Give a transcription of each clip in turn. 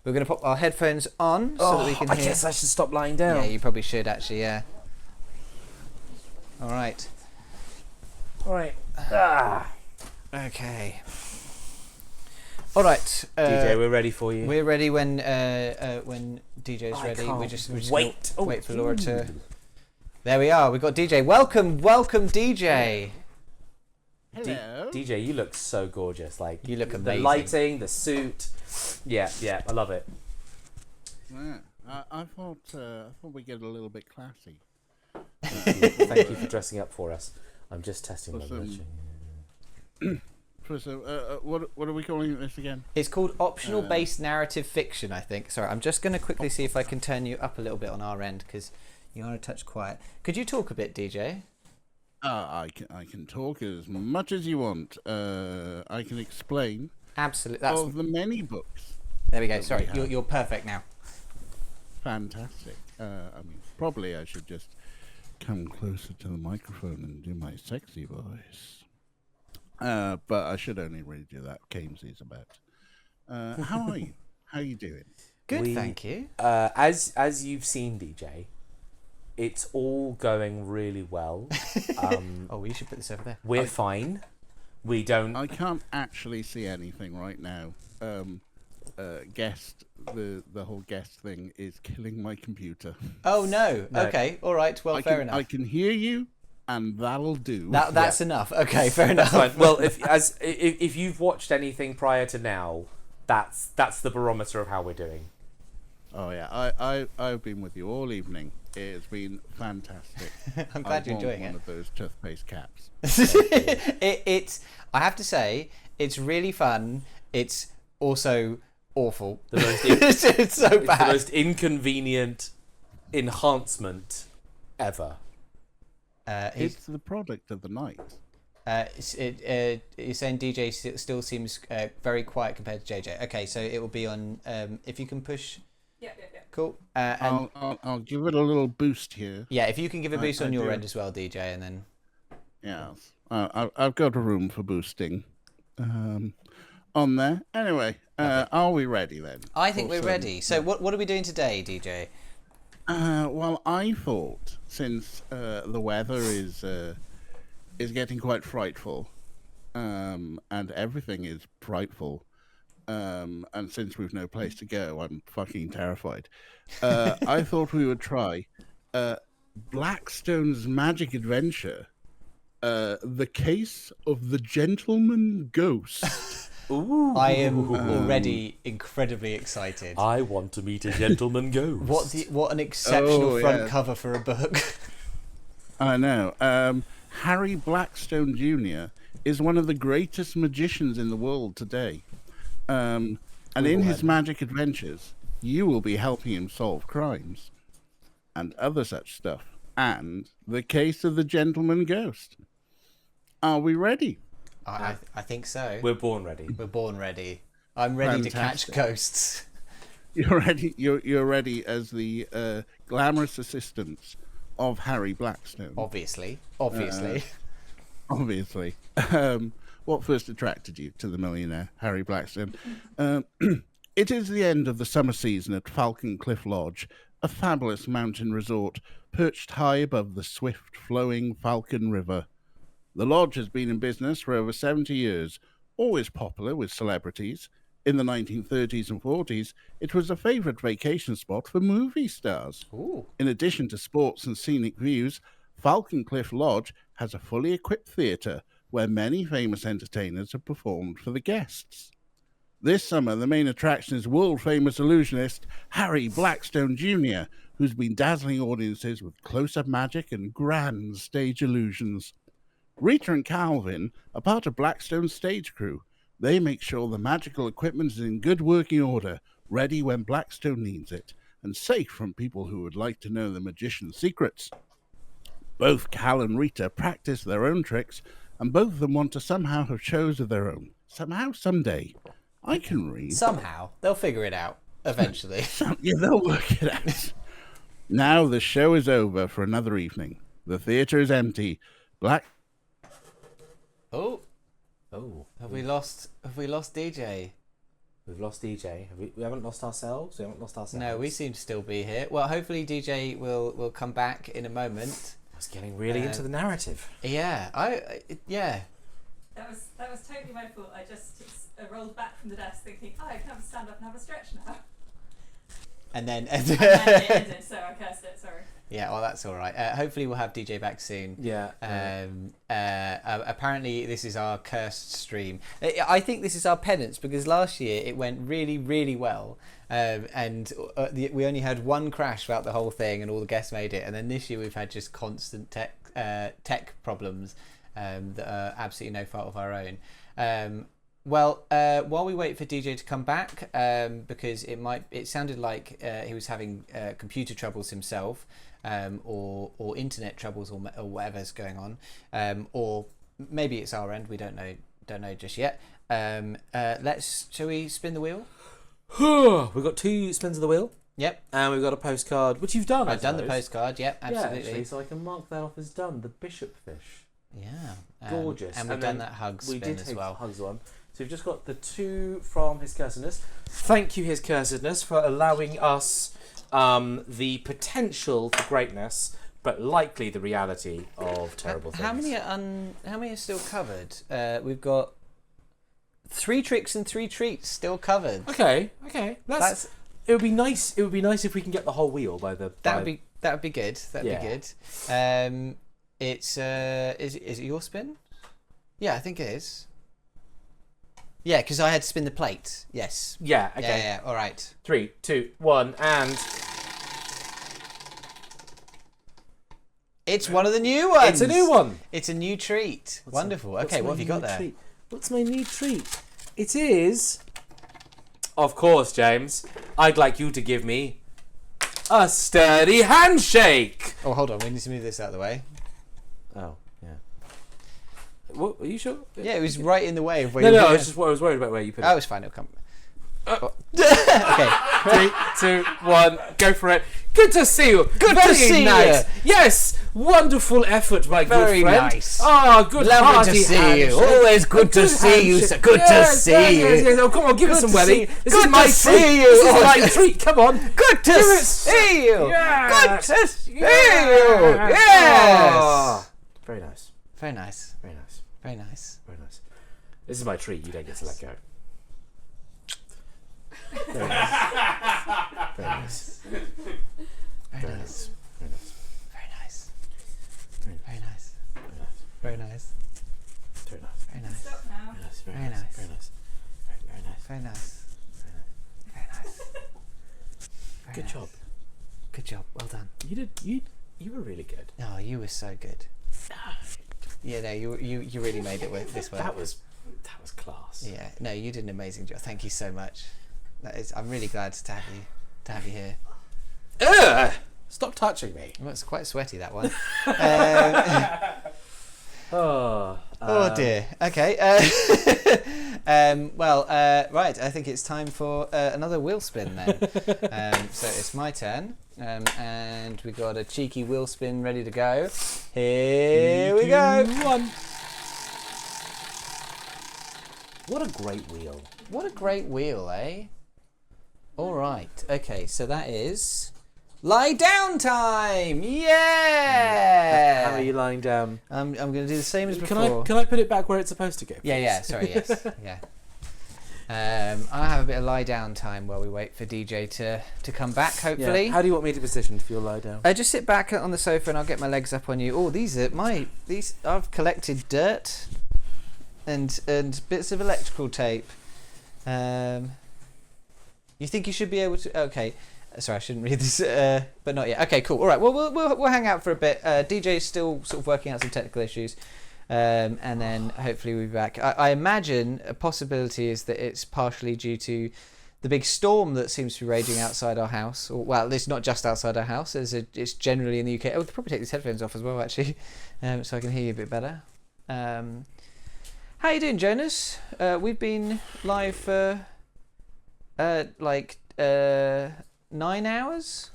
We're going to pop our headphones on so that we can hear. I guess I should stop lying down. Yeah, you probably should actually, yeah. All right. All right. Okay. All right. DJ, we're ready for you. We're ready when DJ's ready. We're just wait. Wait for Laura to... There we are. We've got DJ. Welcome, DJ. Hello. DJ, you look so gorgeous. Like, you look amazing. The lighting, the suit. Yeah, I love it. Yeah, I thought we'd get a little bit classy. Thank you for dressing up for us. I'm just testing my version. What are we calling this again? It's called optional based narrative fiction, I think. Sorry, I'm just going to quickly see if I can turn you up a little bit on our end because you are a touch quiet. Could you talk a bit, DJ? I can talk as much as you want. I can explain. Absolutely. Of the many books. There we go. Sorry, you're perfect now. Fantastic. Probably I should just come closer to the microphone and do my sexy voice. But I should only read you that Camesy's about. How are you? How are you doing? Good, thank you. As you've seen, DJ, it's all going really well. Oh, you should put this over there. We're fine. We don't. I can't actually see anything right now. The whole guest thing is killing my computer. Oh no. Okay. All right. Well, fair enough. I can hear you, and that'll do. That's enough. Okay. Fair enough. That's fine. Well, if you've watched anything prior to now, that's the barometer of how we're doing. Oh yeah, I've been with you all evening. It's been fantastic. I'm glad you're enjoying it. One of those toothpaste caps. I have to say, it's really fun. It's also awful. It's so bad. The most inconvenient enhancement ever. It's the product of the night. You're saying DJ still seems very quiet compared to JJ. Okay, so it will be on. If you can push. Yeah. Cool. And I'll give it a little boost here. Yeah, if you can give a boost on your end as well, DJ, and then. Yeah, I've got a room for boosting. On there. Anyway, are we ready then? I think we're ready. So what are we doing today, DJ? Well, I thought since the weather is getting quite frightful, and everything is frightful, and since we've no place to go, I'm fucking terrified. I thought we would try Blackstone's Magic Adventure, The Case of the Gentleman Ghost. Ooh. I am already incredibly excited. I want to meet a gentleman ghost. What an exceptional front cover for a book. I know. Harry Blackstone Jr. is one of the greatest magicians in the world today. And in his magic adventures, you will be helping him solve crimes and other such stuff. And The Case of the Gentleman Ghost. Are we ready? I think so. We're born ready. We're born ready. I'm ready Fantastic. to catch ghosts. You're ready. You're ready as the glamorous assistants of Harry Blackstone. Obviously. Obviously. What first attracted you to the millionaire, Harry Blackstone? It is the end of the summer season at Falcon Cliff Lodge, a fabulous mountain resort perched high above the swift-flowing Falcon River. The lodge has been in business for over 70 years, always popular with celebrities. In the 1930s and 40s, it was a favorite vacation spot for movie stars. Ooh. In addition to sports and scenic views, Falcon Cliff Lodge has a fully equipped theatre where many famous entertainers have performed for the guests. This summer, the main attraction is world-famous illusionist Harry Blackstone Jr., who's been dazzling audiences with close-up magic and grand stage illusions. Rita and Calvin are part of Blackstone's stage crew. They make sure the magical equipment is in good working order, ready when Blackstone needs it, and safe from people who would like to know the magician's secrets. Both Cal and Rita practice their own tricks, and both of them want to somehow have shows of their own. Somehow, someday. I can read. Somehow. They'll figure it out, eventually. Yeah, they'll work it out. Now the show is over for another evening. The theatre is empty. Oh, have we lost DJ? We've lost DJ. We haven't lost ourselves. We haven't lost ourselves. No, we seem to still be here. Well, hopefully DJ will come back in a moment. It's getting really into the narrative. Yeah, yeah. That was totally my fault. I rolled back from the desk thinking, I can have a stand up and have a stretch now. And then and then it ended, so I cursed it. Sorry. Yeah, well, that's all right. Hopefully we'll have DJ back soon. Yeah. Apparently this is our cursed stream. I think this is our penance because last year it went really, really well. And we only had one crash throughout the whole thing and all the guests made it. And then this year we've had just constant tech problems that are absolutely no fault of our own. While we wait for DJ to come back, because it sounded like he was having computer troubles himself, or internet troubles, or whatever's going on, or maybe it's our end. We don't know just yet. Shall we spin the wheel? We've got 2 spins of the wheel. Yep. And we've got a postcard, which you've done. I've done the postcard. Yep, absolutely. Yeah, actually, so I can mark that off as done. The bishop fish. Yeah. Gorgeous. And we've done that hug spin as well. We did take hugs one. So we've just got the 2 from His Cursedness. Thank you, His Cursedness, for allowing us the potential for greatness, but likely the reality of terrible things. How many are still covered? We've got 3 tricks and 3 treats still covered. Okay. It would be nice. It would be nice if we can get the whole wheel by the. That would be good. That'd be good. Is it your spin? Yeah, I think it is. Yeah, because I had to spin the plate. Yes. Yeah. Okay. Yeah. All right. 3, 2, 1, and it's one of the new ones. it's a new one. It's a new treat. Wonderful. Okay, what have you got there? Treat? What's my new treat? It is, of course, James. I'd like you to give me a sturdy handshake. Oh, hold on. We need to move this out of the way. Oh, yeah. What? Are you sure? Yeah, it was right in the way of where. No. I was worried about where you put it. Oh, it's fine. It'll come. Okay. 3, 2, 1. Go for it. Good to see you. Good Very to see nice. you. Yes. Wonderful effort, my Very good friend. nice. Oh, good. Lovely to see handshake. you. Always good to see you. handshake. Good to see you. Yes. Oh, come on, give us some welly. This is my treat. This is my treat. Come on. Good to see you. Yes. Good to see you. Yes. Oh, very nice. Very nice. Very nice. Very nice. Very nice. This is my treat. You don't get to let go. Very nice. Very nice. Very nice. Very nice. Very nice. Very nice. Very nice. Very nice. Very nice. Stop now. Very Very nice. nice. Very nice. Very nice. Very nice. Very nice. Very Good nice. job. Good job. Well done. You were really good. Oh, you were so good. Yeah, no, you really made it this way. That was class. Yeah, no, you did an amazing job. Thank you so much. I'm really glad to have you here. Ugh! Stop touching me. Well, it's quite sweaty, that one. Oh dear. Okay. Right. I think it's time for another wheel spin then. So it's my turn, and we've got a cheeky wheel spin ready to go. Here we go. 1. What a great wheel. What a great wheel, eh? All right. Okay. So that is lie down time. Yeah. How are you lying down? I'm going to do the same as before. Can I put it back where it's supposed to go? Please? Yeah. Sorry. Yes. Yeah. I'll have a bit of lie down time while we wait for DJ to come back. Hopefully. Yeah. How do you want me to position for your lie down? Just sit back on the sofa and I'll get my legs up on you. Oh, these I've collected dirt and bits of electrical tape. You think you should be able to? Okay. Sorry, I shouldn't read this, but not yet. Okay, cool. All right. Well, we'll hang out for a bit. DJ's still sort of working out some technical issues, and then hopefully we'll be back. I imagine a possibility is that it's partially due to the big storm that seems to be raging outside our house. Or, well, it's not just outside our house. It's generally in the UK. Oh, we could probably take these headphones off as well, actually, so I can hear you a bit better. How you doing, Jonas? We've been live for 9 hours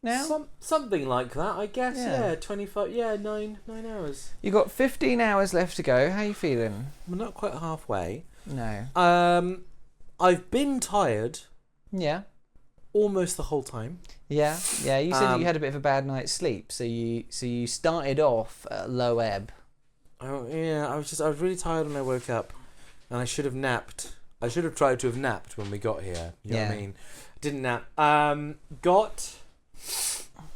now? Something like that, I guess. Yeah. Yeah, 25. Yeah, 9 hours. You got 15 hours left to go. How you feeling? We're not quite halfway. No. I've been tired Yeah. almost the whole time. Yeah. You said you had a bit of a bad night's sleep, so you started off at low ebb. Oh, yeah, I was really tired when I woke up, and I should have napped. I should have tried to have napped when we got here. You know what I mean? Didn't nap. Got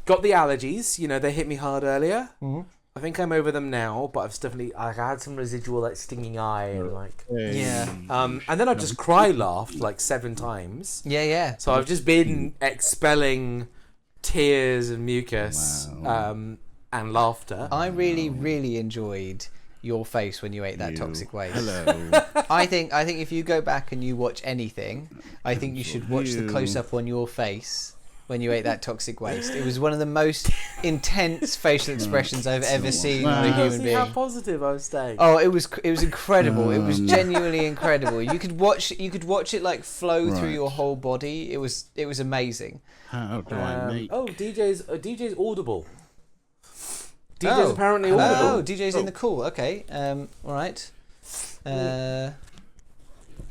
the allergies. You know, they hit me hard earlier. Mm-hmm. I think I'm over them now, but I had some residual like stinging eye and like. Yeah. And then I just laughed like 7 times. Yeah. So I've just been expelling tears and mucus and laughter. I really enjoyed your face when you ate that toxic waste. Hello. I think if you go back and you watch anything, I think you should watch the close up on your face when you ate that toxic waste. It was one of the most intense facial expressions I've ever seen on a human See being. how positive I was staying. Oh, it was incredible. It was genuinely incredible. You could watch it like flow through your whole body. It was amazing. How do I make... DJ's audible. DJ's apparently audible. Oh, DJ's in the call. Okay. All right.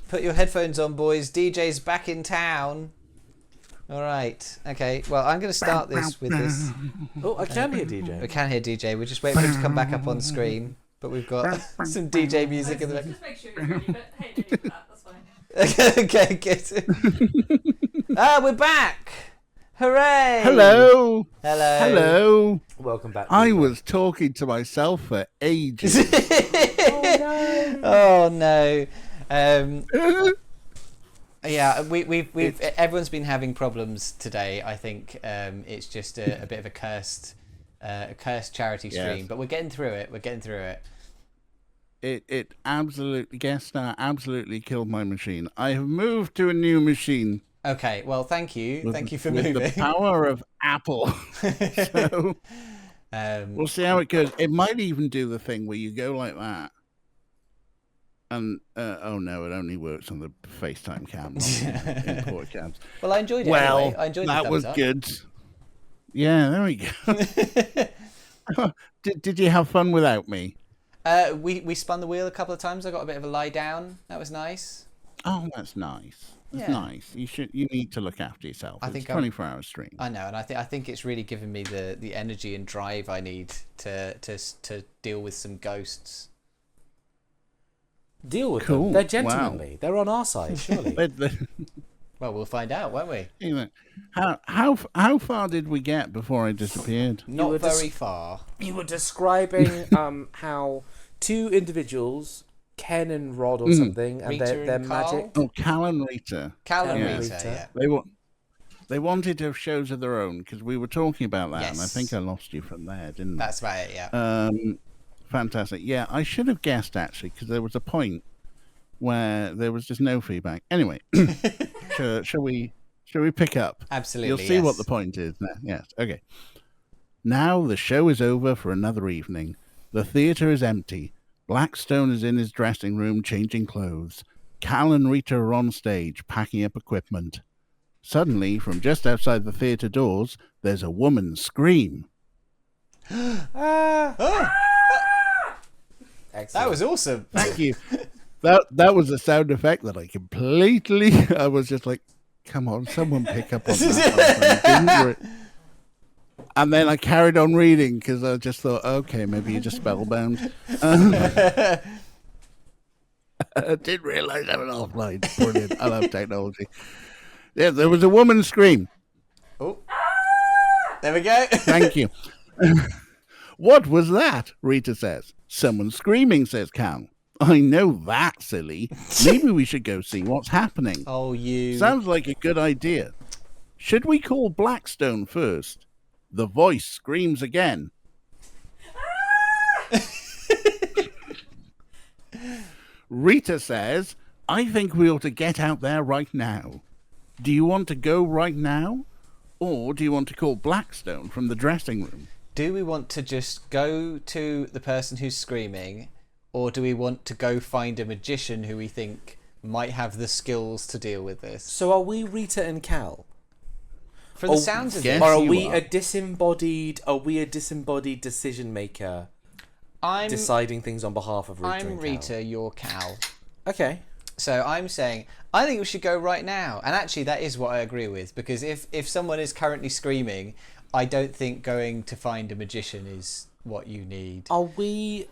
Put your headphones on, boys. DJ's back in town. All right. Okay. Well, I'm going to start this with this. Oh, I can hear DJ. We can hear DJ. We're just waiting for him to come back up on the screen. But we've got some DJ music in the back. Just make sure you're ready, but hey, don't need that. That's fine. Okay, good. We're back. Hooray! Hello. Welcome back. I was talking to myself for ages. Oh no. Yeah, we've everyone's been having problems today. I think it's just a bit of a cursed charity stream, Yes. but we're getting through it. It absolutely, guest star absolutely killed my machine. I have moved to a new machine. Okay, well, thank you for with moving. the power of Apple. So we'll see how it goes. It might even do the thing where you go like that. And oh no, it only works on the FaceTime cam, not the import cams. Well, I enjoyed it. Well, anyway. I enjoyed that the was thumbs up. good. Yeah, there we go. Did you have fun without me? We spun the wheel a couple of times. I got a bit of a lie down. That was nice. Oh, that's nice. That's Yeah. nice. You need to look after yourself. I It's think 24-hour stream. I know, and I think it's really given me the energy and drive I need to deal with some ghosts. Deal with Cool. them. They're gentlemanly. They're on our side, surely. Well, we'll find out, won't we? How far did we get before I disappeared? Not were very far. You were describing how 2 individuals, Ken and Rod or something, and Rita their and Carl? magic. Oh, Cal and Rita. Cal and Yeah. Rita, yeah. They wanted to have shows of their own because we were talking about that, and I Yes. think I lost you from there, didn't I? That's about it, yeah. Fantastic. Yeah, I should have guessed actually because there was a point where there was just no feedback. Anyway, shall we pick up? Absolutely. You'll see what the point is now. Yes. Okay. Now the show is over for another evening. The theatre is empty. Blackstone is in his dressing room changing clothes. Cal and Rita are on stage packing up equipment. Suddenly, from just outside the theatre doors, there's a woman scream. Excellent. That was awesome. Thank you. That was a sound effect that I was just like, come on, someone pick up on that. And then I carried on reading because I just thought, okay, maybe you're just spellbound. I didn't realize I was offline. Brilliant. I love technology. Yeah, there was a woman scream. Oh. There we go. Thank you. What was that? Rita says. Someone screaming, says Cal. I know that, silly. Maybe we should go see what's happening. Oh, you. Sounds like a good idea. Should we call Blackstone first? The voice screams again. Rita says, I think we ought to get out there right now. Do you want to go right now? Or do you want to call Blackstone from the dressing room? Do we want to just go to the person who's screaming, or do we want to go find a magician who we think might have the skills to deal with this? So are we Rita and Cal? From the sounds of yes. it, Or are you we are. a disembodied decision maker I'm deciding things on behalf of Rita I'm and Cal? Rita, you're Cal. Okay. So I'm saying I think we should go right now. And actually, that is what I agree with, because if someone is currently screaming, I don't think going to find a magician is what you need. Are we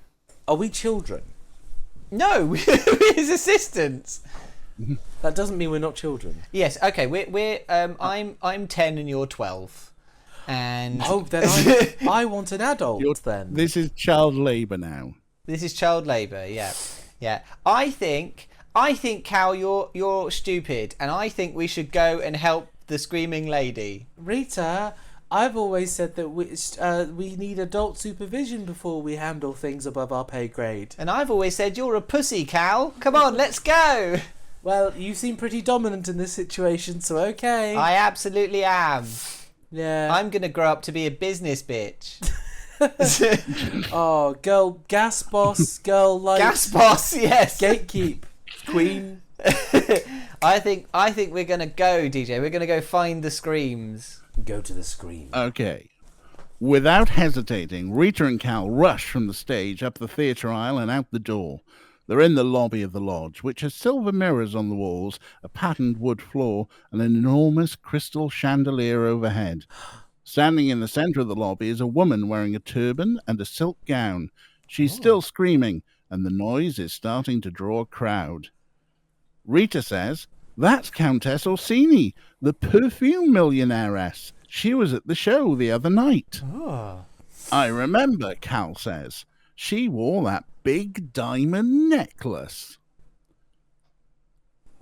children? No, we're his assistants. That doesn't mean we're not children. Yes. Okay. We're I'm 10 and you're 12. And Oh, then I want an adult then. This is child labour now. This is child labour. Yeah. Yeah. I think Cal, you're stupid, and I think we should go and help the screaming lady. Rita, I've always said that we need adult supervision before we handle things above our pay grade. And I've always said you're a pussy, Cal. Come on, let's go. Well, you seem pretty dominant in this situation, so okay. I absolutely am. Yeah. I'm gonna grow up to be a business bitch. Oh, girl, gas boss, girl, like Gas boss, yes. gatekeep, queen. I think we're gonna go, DJ. We're gonna go find the screams. Go to the scream. Okay. Without hesitating, Rita and Cal rush from the stage up the theatre aisle and out the door. They're in the lobby of the lodge, which has silver mirrors on the walls, a patterned wood floor, and an enormous crystal chandelier overhead. Standing in the centre of the lobby is a woman wearing a turban and a silk gown. She's still screaming, and the noise is starting to draw a crowd. Rita says, "That's Countess Orsini, the perfume millionairess. She was at the show the other night." Oh. "I remember," Cal says. "She wore that big diamond necklace."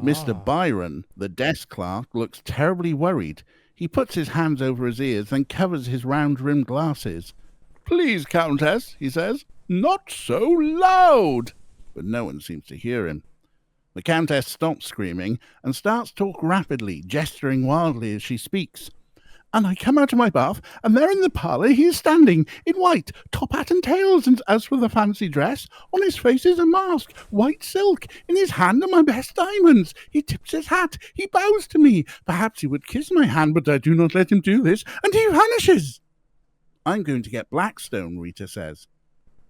Mr. Byron, the desk clerk, looks terribly worried. He puts his hands over his ears, then covers his round-rimmed glasses. "Please, Countess," he says, "not so loud." But no one seems to hear him. The Countess stops screaming and starts to talk rapidly, gesturing wildly as she speaks. "And I come out of my bath, and there in the parlour he is standing, in white, top hat and tails, and as for the fancy dress, on his face is a mask, white silk, in his hand are my best diamonds. He tips his hat, he bows to me. Perhaps he would kiss my hand, but I do not let him do this, and he vanishes." "I'm going to get Blackstone," Rita says.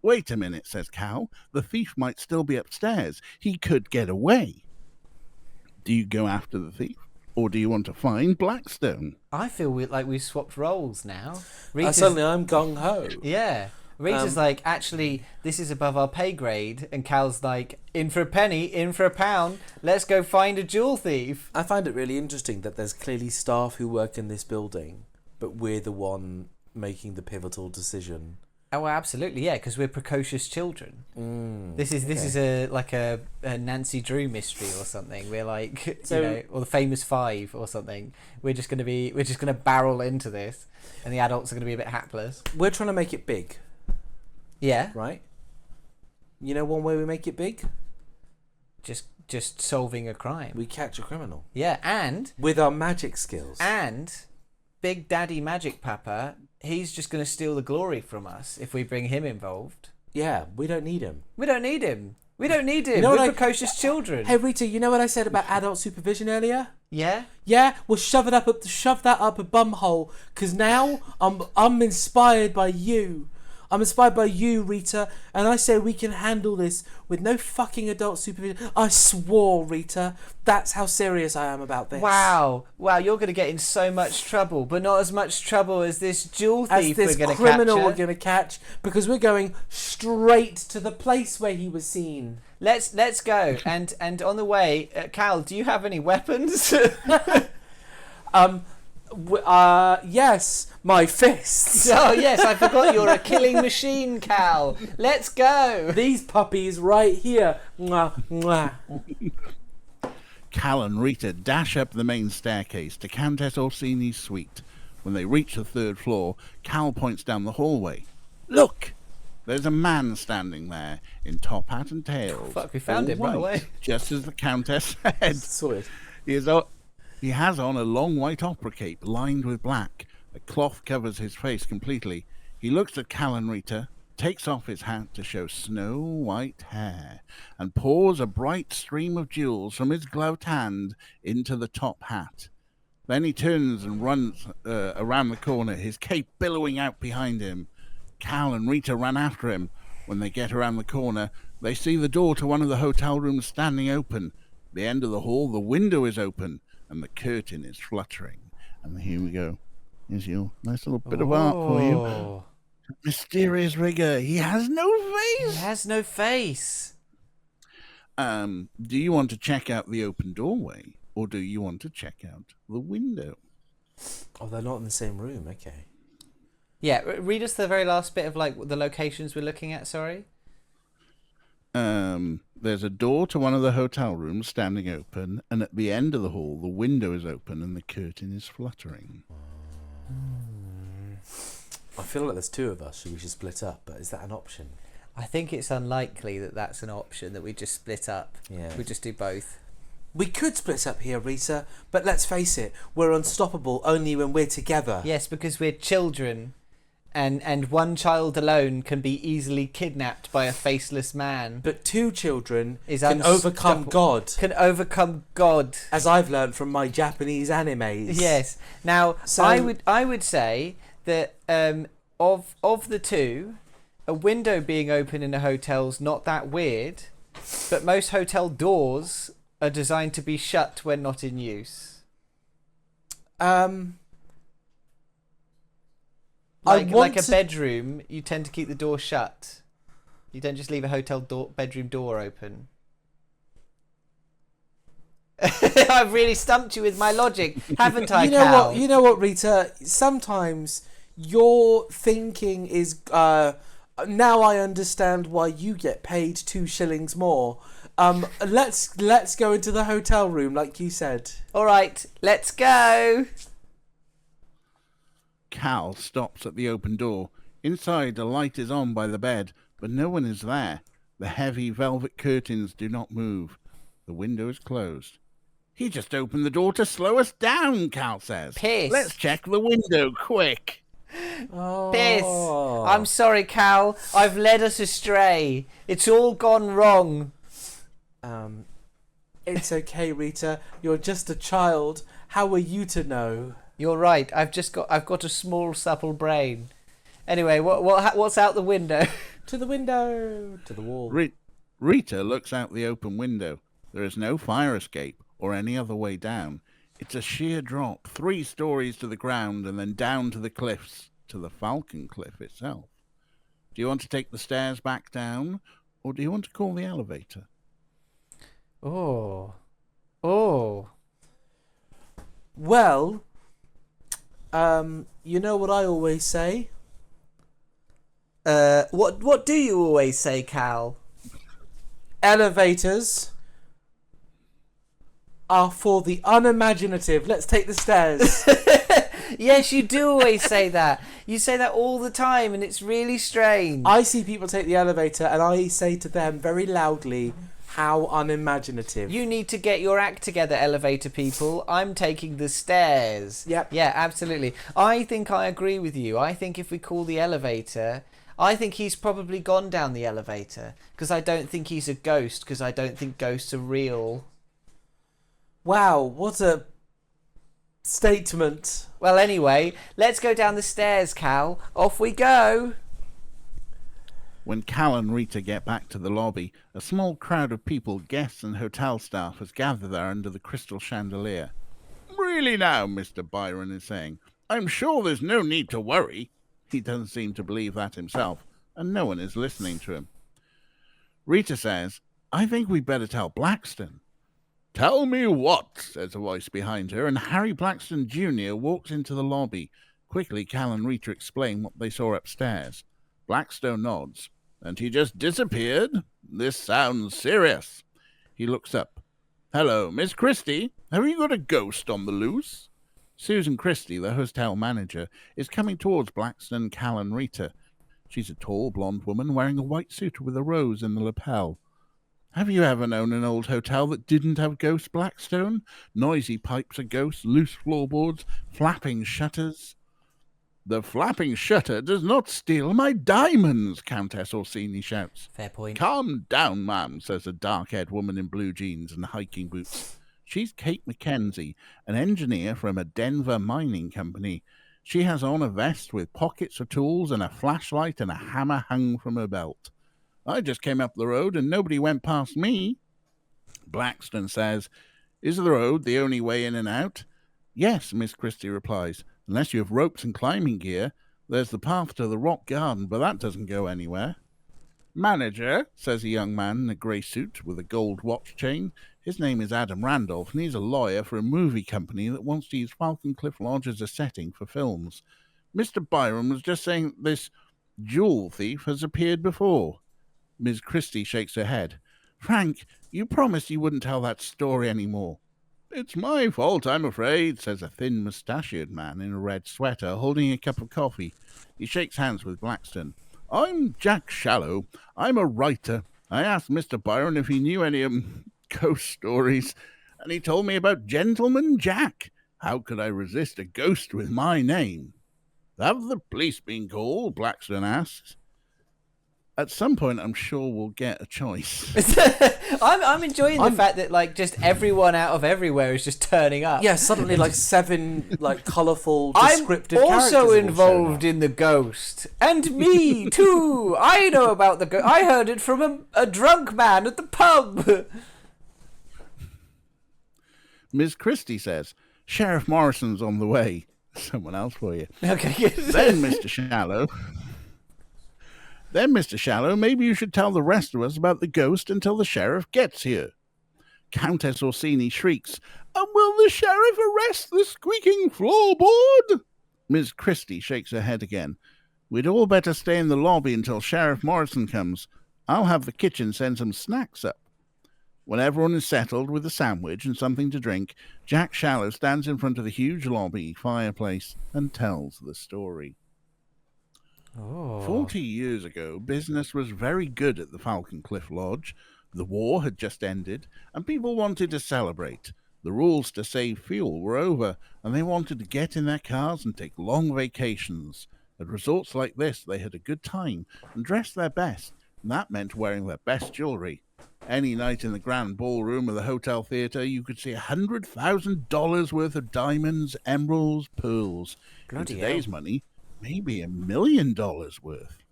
"Wait a minute," says Cal. "The thief might still be upstairs. He could get away." Do you go after the thief? Or do you want to find Blackstone? I feel like we've swapped roles now. Suddenly I'm gung-ho. Yeah. Rita's like, actually, this is above our pay grade. And Cal's like, in for a penny, in for a pound. Let's go find a jewel thief. I find it really interesting that there's clearly staff who work in this building, but we're the one making the pivotal decision. Oh, absolutely, yeah, because we're precocious children. This is a Nancy Drew mystery or something. We're like, or the Famous Five or something. We're just gonna barrel into this, and the adults are gonna be a bit hapless. We're trying to make it big. Yeah. Right? You know one way we make it big? Just solving a crime. We catch a criminal. Yeah, and with our magic skills. And Big Daddy Magic Papa, he's just going to steal the glory from us if we bring him involved. Yeah, we don't need him. We don't need him. You know, we're precocious children. Hey Rita, you know what I said about adult supervision earlier? Yeah? Yeah, well shove that up a bum hole, because now I'm inspired by you. I'm inspired by you, Rita, and I say we can handle this with no fucking adult supervision. I swore, Rita. That's how serious I am about this. Wow, you're going to get in so much trouble, but not as much trouble as this jewel thief we're going to catch. As this criminal we're going to catch, because we're going straight to the place where he was seen. Let's go. And on the way, Cal, do you have any weapons? Yes, my fists. Oh yes, I forgot you're a killing machine, Cal. Let's go. These puppies right here. Mwah, mwah. Cal and Rita dash up the main staircase to Countess Orsini's suite. When they reach the third floor, Cal points down the hallway. "Look! There's a man standing there in top hat and tails. Fuck, we found him right away. Just as the Countess said. Sorted. He has on a long white opera cape lined with black. A cloth covers his face completely. He looks at Cal and Rita, takes off his hat to show snow white hair, and pours a bright stream of jewels from his gloved hand into the top hat. Then he turns and runs around the corner, his cape billowing out behind him. Cal and Rita run after him. When they get around the corner, they see the door to one of the hotel rooms standing open. the end of the hall, the window is open and the curtain is fluttering. And here we go. Here's your nice little bit of art for you. Oh. Mysterious rigger. He has no face. He has no face. Do you want to check out the open doorway, or do you want to check out the window? Oh, they're not in the same room. Okay. Yeah, read us the very last bit of like the locations we're looking at. Sorry. There's a door to one of the hotel rooms standing open, and at the end of the hall, the window is open and the curtain is fluttering. I feel like there's two of us, so we should split up. But is that an option? I think it's unlikely that that's an option, that we just split up. Yeah. We just do both. We could split up here, Rita, but let's face it, we're unstoppable only when we're together. Yes, because we're children, and one child alone can be easily kidnapped by a faceless man. But two children Is can overcome unstoppable. God, Can overcome God. as I've learned from my Japanese animes. Yes. Now, So- I would say that of the two, a window being open in a hotel's not that weird, but most hotel doors are designed to be shut when not in use. Like a bedroom, you tend to keep the door shut. You don't just leave a hotel bedroom door open. I've really stumped you with my logic, haven't I, Cal? You know what, Rita? Sometimes your thinking is. Now I understand why you get paid 2 shillings more. Let's go into the hotel room, like you said. All right, let's go. Cal stops at the open door. Inside, a light is on by the bed, but no one is there. The heavy velvet curtains do not move. The window is closed. He just opened the door to slow us down, Cal says. Piss. Let's check the window, quick. Piss. I'm sorry, Cal. I've led us astray. It's all gone wrong. It's okay, Rita. You're just a child. How are you to know? You're right. I've got a small, supple brain. Anyway, what's out the window? To the window. To the wall. Rita looks out the open window. There is no fire escape or any other way down. It's a sheer drop, 3 stories to the ground and then down to the cliffs, to the Falcon Cliff itself. Do you want to take the stairs back down, or do you want to call the elevator? Oh. Well, you know what I always say? What do you always say, Cal? Elevators are for the unimaginative. Let's take the stairs. Yes, you do always say that. You say that all the time, and it's really strange. I see people take the elevator and I say to them very loudly, how unimaginative. You need to get your act together, elevator people. I'm taking the stairs. Yep. Yeah, absolutely. I think I agree with you. I think if we call the elevator, I think he's probably gone down the elevator, because I don't think he's a ghost, because I don't think ghosts are real. Wow, what a statement. Well, anyway, let's go down the stairs, Cal. Off we go. When Cal and Rita get back to the lobby, a small crowd of people, guests and hotel staff, has gathered there under the crystal chandelier. Really now, Mr. Byron is saying, I'm sure there's no need to worry. He doesn't seem to believe that himself, and no one is listening to him. Rita says, I think we'd better tell Blackstone. Tell me what, says a voice behind her, and Harry Blackstone Jr. walks into the lobby. Quickly, Cal and Rita explain what they saw upstairs. Blackstone nods. And he just disappeared? This sounds serious. He looks up. Hello, Miss Christie. Have you got a ghost on the loose? Susan Christie, the hotel manager, is coming towards Blackstone, Cal and Rita. She's a tall, blonde woman wearing a white suit with a rose in the lapel. Have you ever known an old hotel that didn't have ghosts, Blackstone? Noisy pipes of ghosts, loose floorboards, flapping shutters. The flapping shutter does not steal my diamonds, Countess Orsini shouts. Fair point. Calm down, ma'am, says a dark-haired woman in blue jeans and hiking boots. She's Kate Mackenzie, an engineer from a Denver mining company. She has on a vest with pockets of tools and a flashlight and a hammer hung from her belt. I just came up the road and nobody went past me. Blackstone says, "Is the road the only way in and out?" "Yes," Miss Christie replies. "Unless you have ropes and climbing gear. There's the path to the rock garden, but that doesn't go anywhere." "Manager," says a young man in a grey suit with a gold watch chain. His name is Adam Randolph, and he's a lawyer for a movie company that wants to use Falcon Cliff Lodge as a setting for films. "Mr. Byron was just saying that this jewel thief has appeared before." Miss Christie shakes her head. "Frank, you promised you wouldn't tell that story any more." "It's my fault, I'm afraid," says a thin mustachioed man in a red sweater, holding a cup of coffee. He shakes hands with Blackstone. "I'm Jack Shallow. I'm a writer. I asked Mr. Byron if he knew any ghost stories, and he told me about Gentleman Jack. How could I resist a ghost with my name?" "Have the police been called?" Blackstone asks. At some point, I'm sure we'll get a choice. I'm enjoying the fact that like just everyone out of everywhere is just turning up. Yeah, suddenly like 7 like colourful I'm descriptive also characters involved in the ghost, and me too. I know about the ghost. I heard it from a drunk man at the pub. Miss Christie says, "Sheriff Morrison's on the way." Someone else for you. Okay, good. Then, Mr. Shallow, maybe you should tell the rest of us about the ghost until the sheriff gets here. Countess Orsini shrieks, "And will the sheriff arrest the squeaking floorboard?" Miss Christie shakes her head again. "We'd all better stay in the lobby until Sheriff Morrison comes. I'll have the kitchen send some snacks up." When everyone is settled with a sandwich and something to drink, Jack Shallow stands in front of the huge lobby fireplace and tells the story. 40 years ago, business was very good at the Falcon Cliff Lodge. The war had just ended, and people wanted to celebrate. The rules to save fuel were over, and they wanted to get in their cars and take long vacations. At resorts like this, they had a good time and dressed their best, and that meant wearing their best jewelry. Any night in the grand ballroom of the hotel theatre, you could see $100,000 worth of diamonds, emeralds, pearls. Bloody in today's hell. money, maybe $1 million worth.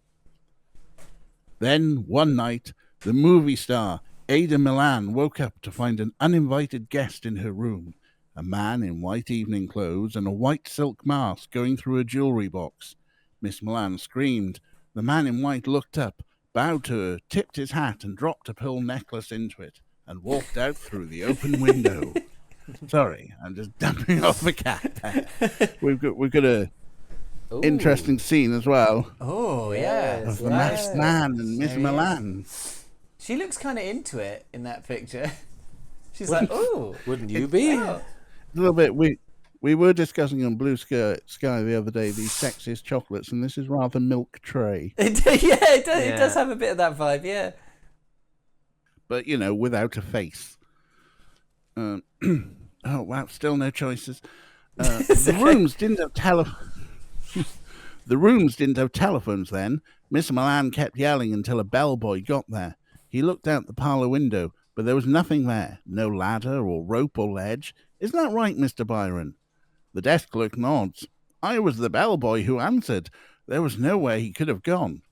Then, one night, the movie star Ada Milan woke up to find an uninvited guest in her room, a man in white evening clothes and a white silk mask going through a jewelry box. Miss Milan screamed. The man in white looked up, bowed to her, tipped his hat and dropped a pearl necklace into it, and walked out through the open window. Sorry, I'm just dumping off the cat there. We've got a interesting scene as well Oh yeah, of the masked man and Miss Milan. She looks kind of into it in that picture. She's like, "Oh, Wouldn't you be? A little bit. We were discussing on Blue Sky the other day these sexiest chocolates, and this is rather milk tray. It does have a bit of that vibe, yeah." But, you know, without a face. Oh, wow, still no choices. The rooms didn't have The rooms didn't have telephones then. Miss Milan kept yelling until a bellboy got there. He looked out the parlour window, but there was nothing there. No ladder or rope or ledge. Isn't that right, Mr. Byron? The desk clerk nods. I was the bellboy who answered. There was nowhere he could have gone.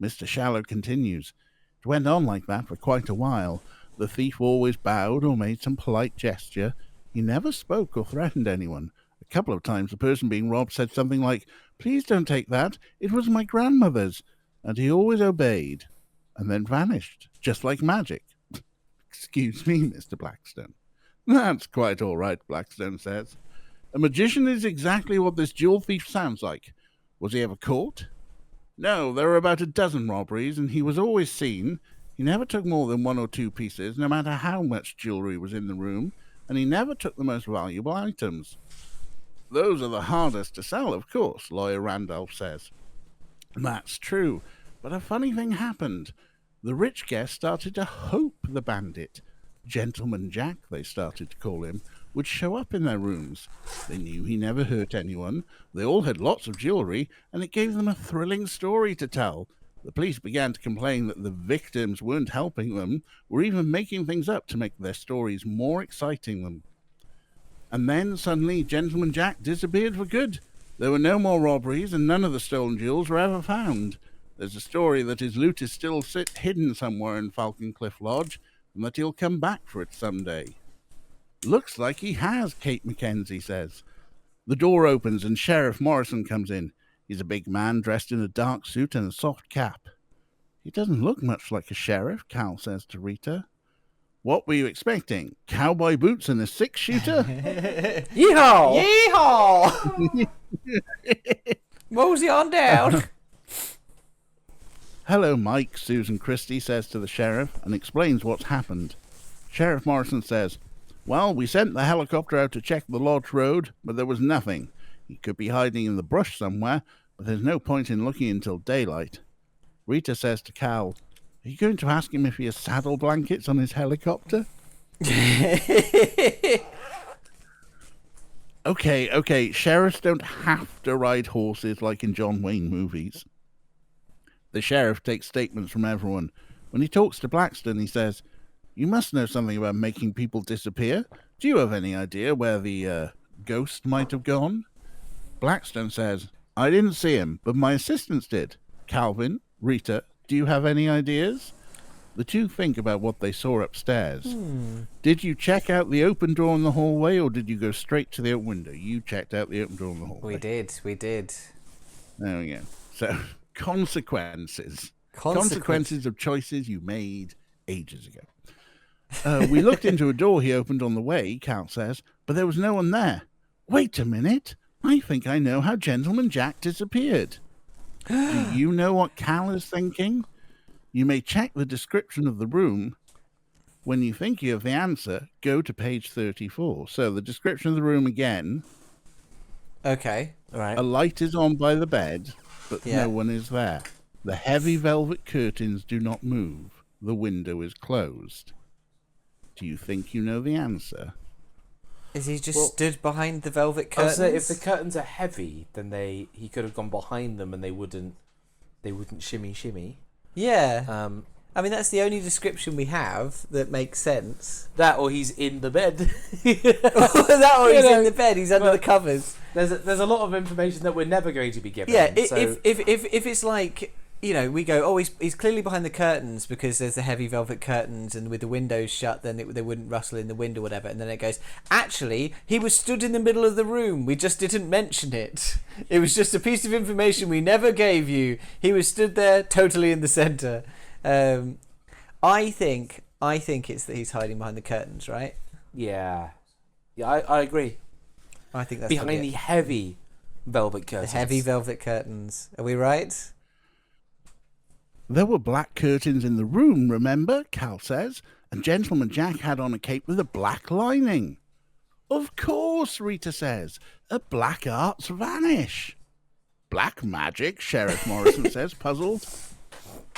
Mr. Shallow continues. It went on like that for quite a while. The thief always bowed or made some polite gesture. He never spoke or threatened anyone. A couple of times the person being robbed said something like, "Please don't take that. It was my grandmother's." And he always obeyed, and then vanished, just like magic. Excuse me, Mr. Blackstone. That's quite all right, Blackstone says. A magician is exactly what this jewel thief sounds like. Was he ever caught? No, there were about a dozen robberies, and he was always seen. He never took more than 1 or 2 pieces, no matter how much jewelry was in the room, and he never took the most valuable items. Those are the hardest to sell, of course, Lawyer Randolph says. That's true, but a funny thing happened. The rich guests started to hope the bandit, Gentleman Jack they started to call him, would show up in their rooms. They knew he never hurt anyone, they all had lots of jewelry, and it gave them a thrilling story to tell. The police began to complain that the victims weren't helping them, or even making things up to make their stories more exciting than. And then, suddenly, Gentleman Jack disappeared for good. There were no more robberies, and none of the stolen jewels were ever found. There's a story that his loot is still hidden somewhere in Falcon Cliff Lodge, and that he'll come back for it someday. Looks like he has, Kate Mackenzie says. The door opens and Sheriff Morrison comes in. He's a big man dressed in a dark suit and a soft cap. He doesn't look much like a sheriff, Cal says to Rita. What were you expecting? Cowboy boots and a six-shooter? Yeehaw! Yeehaw! Mosey on down. Hello, Mike, Susan Christie says to the sheriff and explains what's happened. Sheriff Morrison says, well, we sent the helicopter out to check the lodge road, but there was nothing. He could be hiding in the brush somewhere, but there's no point in looking until daylight. Rita says to Cal, are you going to ask him if he has saddle blankets on his helicopter? Okay, sheriffs don't have to ride horses like in John Wayne movies. The sheriff takes statements from everyone. When he talks to Blackstone, he says, you must know something about making people disappear. Do you have any idea where the ghost might have gone? Blackstone says, I didn't see him, but my assistants did. Calvin, Rita, do you have any ideas? The two think about what they saw upstairs. Did you check out the open door in the hallway, or did you go straight to the open window? You checked out the open door in the hallway. We did. There we go. So, consequences. Consequences of choices you made ages ago. We looked into a door he opened on the way, Cal says, but there was no one there. Wait a minute. I think I know how Gentleman Jack disappeared. Do you know what Cal is thinking? You may check the description of the room. When you think you have the answer, go to page 34. So the description of the room again. Okay, all right. A light is on by the bed, but no one is there. The heavy velvet curtains do not move. The window is closed. Do you think you know the answer? Is he just stood behind the velvet curtains? I'll say if the curtains are heavy, then he could have gone behind them and they wouldn't shimmy. Yeah. I mean, that's the only description we have that makes sense. That or he's in the bed. That or he's in the bed. He's under the covers. There's a lot of information that we're never going to be given. Yeah. So. If it's like, you know, we go, oh, he's clearly behind the curtains because there's the heavy velvet curtains, and with the windows shut, then they wouldn't rustle in the wind or whatever. And then it goes, actually, he was stood in the middle of the room. We just didn't mention it. It was just a piece of information we never gave you. He was stood there, totally in the centre. I think it's that he's hiding behind the curtains, right? Yeah, I agree. I think that's behind the heavy velvet curtains. The heavy velvet curtains. Are we right? There were black curtains in the room, remember, Cal says, and Gentleman Jack had on a cape with a black lining. Of course, Rita says. A black arts vanish. Black magic, Sheriff Morrison says, puzzled.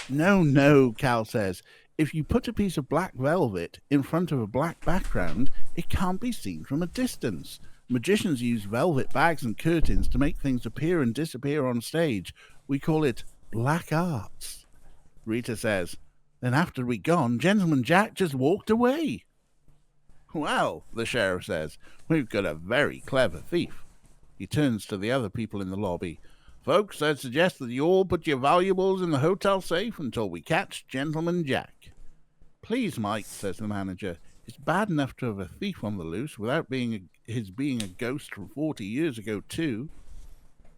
No, Cal says. If you put a piece of black velvet in front of a black background, it can't be seen from a distance. Magicians use velvet bags and curtains to make things appear and disappear on stage. We call it black arts. Rita says, then after we'd gone, Gentleman Jack just walked away. Well, the sheriff says, we've got a very clever thief. He turns to the other people in the lobby. Folks, I'd suggest that you all put your valuables in the hotel safe until we catch Gentleman Jack. Please, Mike, says the manager. It's bad enough to have a thief on the loose without his being a ghost from 40 years ago, too.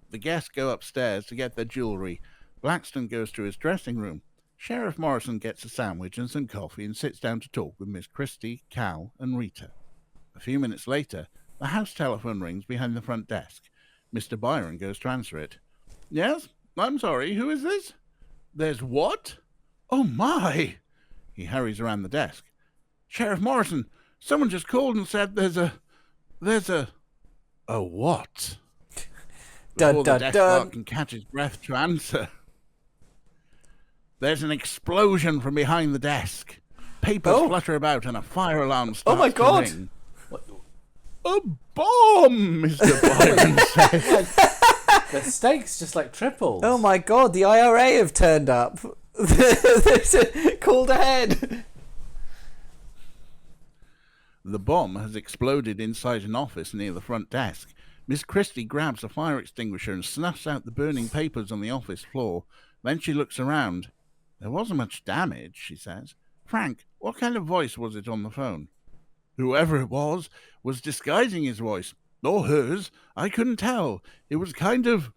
The guests go upstairs to get their jewellery. Blackstone goes to his dressing room. Sheriff Morrison gets a sandwich and some coffee and sits down to talk with Miss Christie, Cal, and Rita. A few minutes later, the house telephone rings behind the front desk. Mr. Byron goes to answer it. Yes? I'm sorry, who is this? There's what? Oh, my! He hurries around the desk. Sheriff Morrison, someone just called and said there's a... A what? Before the desk clerk can catch his breath to answer. There's an explosion from behind the desk. Papers flutter about and a fire alarm starts to ring. A bomb, Mr. Byron says. The stakes just like tripled. Oh my God, the IRA have turned up. There's a called ahead. The bomb has exploded inside an office near the front desk. Miss Christie grabs a fire extinguisher and snuffs out the burning papers on the office floor. Then she looks around. There wasn't much damage, she says. Frank, what kind of voice was it on the phone? Whoever it was disguising his voice. Or hers. I couldn't tell. It was kind of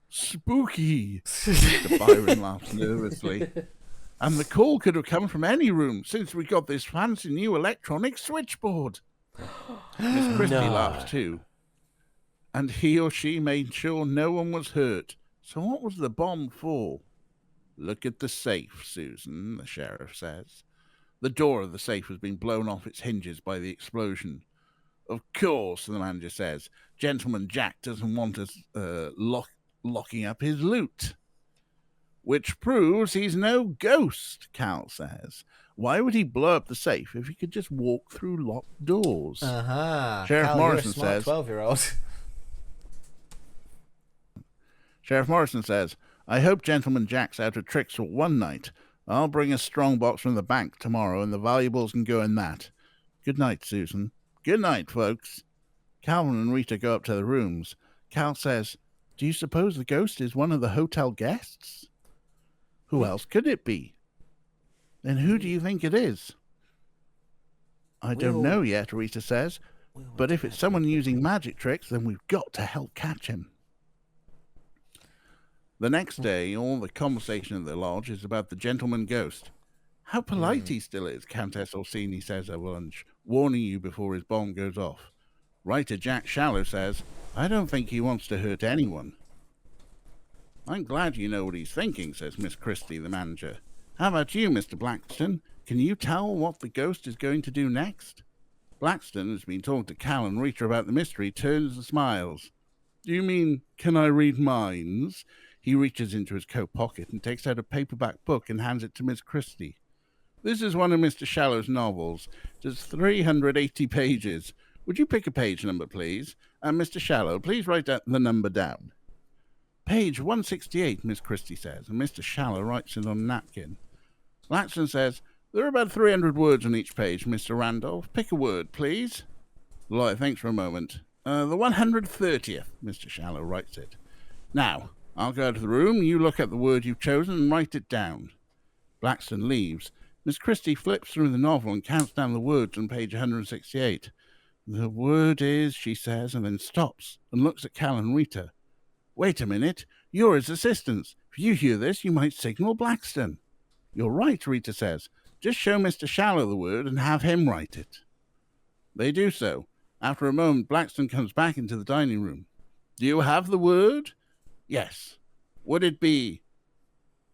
spooky. Mr. Byron laughed nervously. And the call could have come from any room, since we got this fancy new electronic switchboard. Miss Christie laughed too. And he or she made sure no one was hurt. So what was the bomb for? Look at the safe, Susan, the sheriff says. The door of the safe has been blown off its hinges by the explosion. Of course, the manager says. Gentleman Jack doesn't want us locking up his loot. Which proves he's no ghost, Cal says. Why would he blow up the safe if he could just walk through locked doors? Sheriff Cal, Morrison you're a smart says. 12-year-old. Sheriff Morrison says, I hope Gentleman Jack's out of tricks for one night. I'll bring a strong box from the bank tomorrow, and the valuables can go in that. Good night, Susan. Good night, folks. Calvin and Rita go up to the rooms. Cal says, do you suppose the ghost is one of the hotel guests? Who else could it be? Then who do you think it is? I don't know yet, Rita says. But if it's someone using magic tricks, then we've got to help catch him. The next day, all the conversation at the lodge is about the gentleman ghost. How polite he still is, Countess Orsini says over lunch, warning you before his bomb goes off. Writer Jack Shallow says, I don't think he wants to hurt anyone. I'm glad you know what he's thinking, says Miss Christie, the manager. How about you, Mr. Blackstone? Can you tell what the ghost is going to do next? Blackstone, who's been talking to Cal and Rita about the mystery, turns and smiles. Do you mean, can I read minds? He reaches into his coat pocket and takes out a paperback book and hands it to Miss Christie. This is one of Mr. Shallow's novels. It's 380 pages. Would you pick a page number, please? And Mr. Shallow, please write the number down. Page 168, Miss Christie says, and Mr. Shallow writes it on a napkin. Blackstone says, there are about 300 words on each page, Mr. Randolph. Pick a word, please. The lawyer thinks for a moment. The 130th, Mr. Shallow writes it. Now, I'll go to the room, you look at the word you've chosen and write it down. Blackstone leaves. Miss Christie flips through the novel and counts down the words on page 168. The word is, she says, and then stops and looks at Cal and Rita. Wait a minute, you're his assistants. If you hear this, you might signal Blackstone. You're right, Rita says. Just show Mr. Shallow the word and have him write it. They do so. After a moment, Blackstone comes back into the dining room. Do you have the word? Yes. Would it be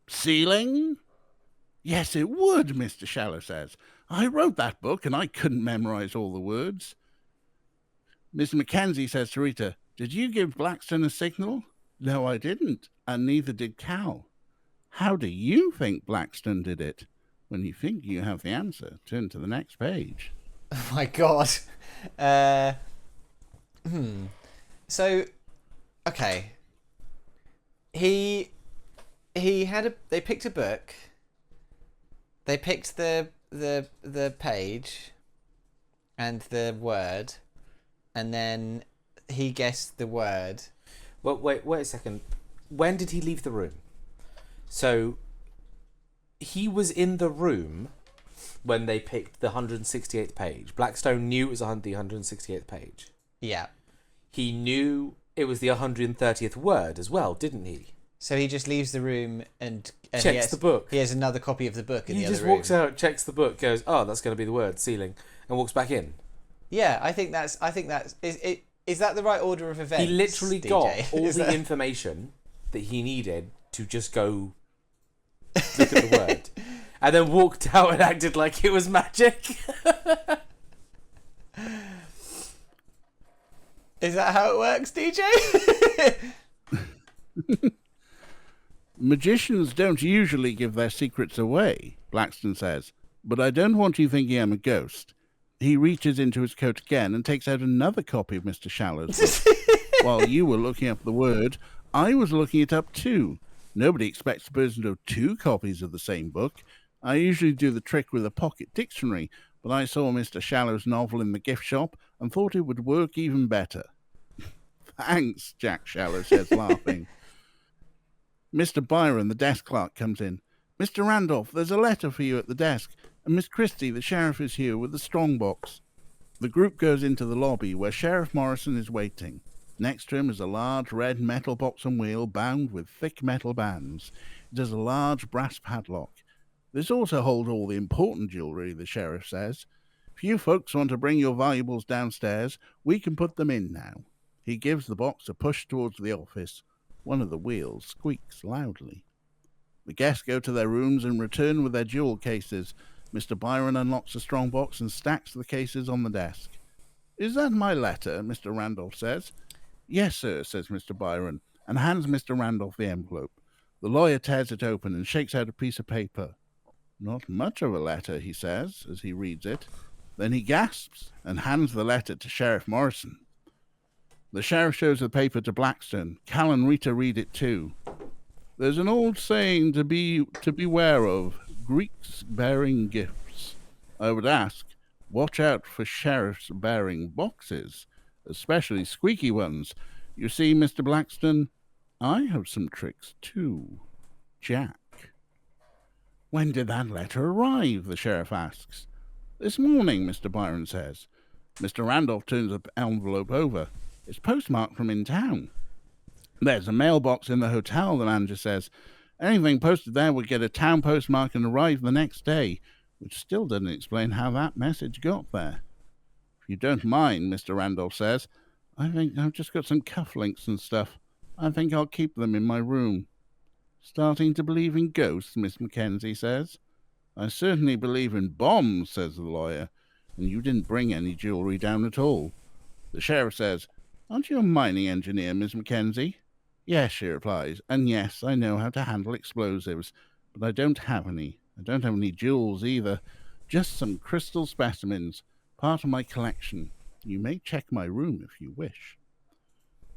ceiling? Yes, it would, Mr. Shallow says. I wrote that book and I couldn't memorize all the words. Miss Mackenzie says to Rita, did you give Blackstone a signal? No, I didn't, and neither did Cal. How do you think Blackstone did it? When you think you have the answer, turn to the next page. Oh my god. So, okay. They picked a book. They picked the page and the word, and then he guessed the word. Well, wait a second. When did he leave the room? So he was in the room when they picked the 168th page. Blackstone knew it was the 168th page. Yeah. He knew it was the 130th word as well, didn't he? So he just leaves the room and checks the book. He has another copy of the book in the other room. He just walks out, checks the book, goes, "Oh, that's going to be the word ceiling," and walks back in. Yeah, I think that's. Is that the right order of events? He literally DJ? got all the information that he needed to just go look at the word, and then walked out and acted like it was magic. Is that how it works, DJ? Magicians don't usually give their secrets away, Blackstone says, but I don't want you thinking I'm a ghost. He reaches into his coat again and takes out another copy of Mr. Shallow's book. While you were looking up the word, I was looking it up too. Nobody expects a person to have two copies of the same book. I usually do the trick with a pocket dictionary, but I saw Mr. Shallow's novel in the gift shop and thought it would work even better. Thanks, Jack Shallow says, laughing. Mr. Byron, the desk clerk, comes in. Mr. Randolph, there's a letter for you at the desk. And Miss Christie, the sheriff is here with the strong box. The group goes into the lobby where Sheriff Morrison is waiting. Next to him is a large red metal box and wheel bound with thick metal bands. It has a large brass padlock. This also holds all the important jewellery, the sheriff says. If you folks want to bring your valuables downstairs, we can put them in now. He gives the box a push towards the office. One of the wheels squeaks loudly. The guests go to their rooms and return with their jewel cases. Mr. Byron unlocks the strong box and stacks the cases on the desk. Is that my letter? Mr. Randolph says. Yes, sir, says Mr. Byron, and hands Mr. Randolph the envelope. The lawyer tears it open and shakes out a piece of paper. Not much of a letter, he says, as he reads it. Then he gasps and hands the letter to Sheriff Morrison. The sheriff shows the paper to Blackstone. Cal and Rita read it too. There's an old saying to beware of, Greeks bearing gifts. I would ask, watch out for sheriffs bearing boxes, especially squeaky ones. You see, Mr. Blackstone, I have some tricks too. Jack. When did that letter arrive? The sheriff asks. This morning, Mr. Byron says. Mr. Randolph turns the envelope over. It's postmarked from in town. There's a mailbox in the hotel, the manager says. Anything posted there would get a town postmark and arrive the next day, which still doesn't explain how that message got there. If you don't mind, Mr. Randolph says, I think I've just got some cufflinks and stuff. I think I'll keep them in my room. Starting to believe in ghosts, Miss Mackenzie says. I certainly believe in bombs, says the lawyer, and you didn't bring any jewellery down at all. The sheriff says, Aren't you a mining engineer, Miss Mackenzie? Yes, she replies, and yes, I know how to handle explosives, but I don't have any. I don't have any jewels either, just some crystal specimens, part of my collection. You may check my room if you wish.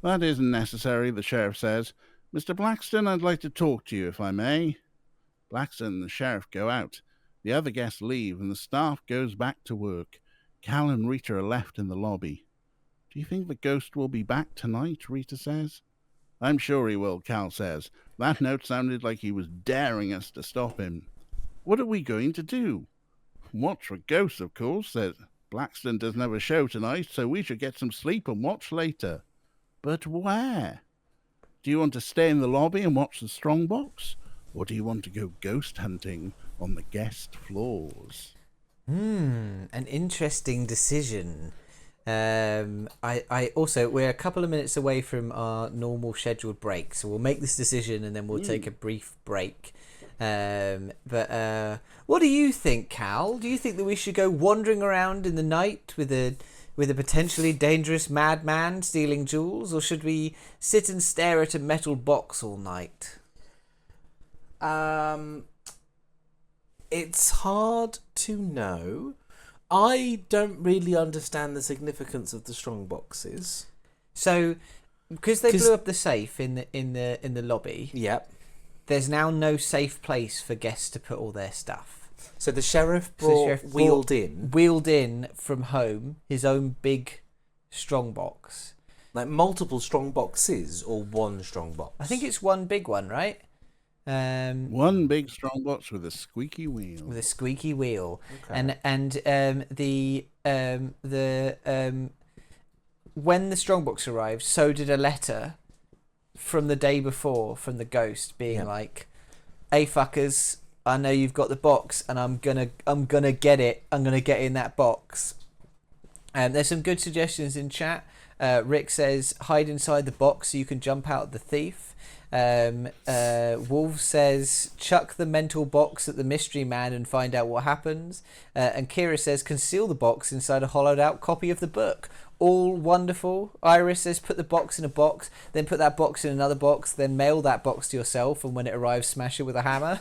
That isn't necessary, the sheriff says. Mr. Blackstone, I'd like to talk to you, if I may. Blackstone and the sheriff go out. The other guests leave, and the staff goes back to work. Cal and Rita are left in the lobby. Do you think the ghost will be back tonight? Rita says. I'm sure he will, Cal says. That note sounded like he was daring us to stop him. What are we going to do? Watch for ghosts, of course, said Blackstone doesn't have a show tonight, so we should get some sleep and watch later. But where? Do you want to stay in the lobby and watch the strongbox? Or do you want to go ghost hunting on the guest floors? An interesting decision. I also, we're a couple of minutes away from our normal scheduled break, so we'll make this decision and then we'll take a brief break. But what do you think, Cal? Do you think that we should go wandering around in the night with a potentially dangerous madman stealing jewels, or should we sit and stare at a metal box all night? It's hard to know. I don't really understand the significance of the strong boxes. So, because they blew up the safe in the lobby, Yep. there's now no safe place for guests to put all their stuff. So the sheriff wheeled in from home his own big strong box. like multiple strong boxes or one strong box. I think it's one big one, right? One big strong box with a squeaky wheel. With a squeaky wheel, Okay. and when the strongbox arrived, so did a letter from the day before from the ghost being like, "Hey fuckers, I know you've got the box, and I'm gonna get it. I'm gonna get in that box." And there's some good suggestions in chat. Rick says hide inside the box so you can jump out at the thief. Wolf says chuck the mental box at the mystery man and find out what happens. And Kira says conceal the box inside a hollowed out copy of the book. All wonderful. Iris says put the box in a box, then put that box in another box, then mail that box to yourself, and when it arrives smash it with a hammer.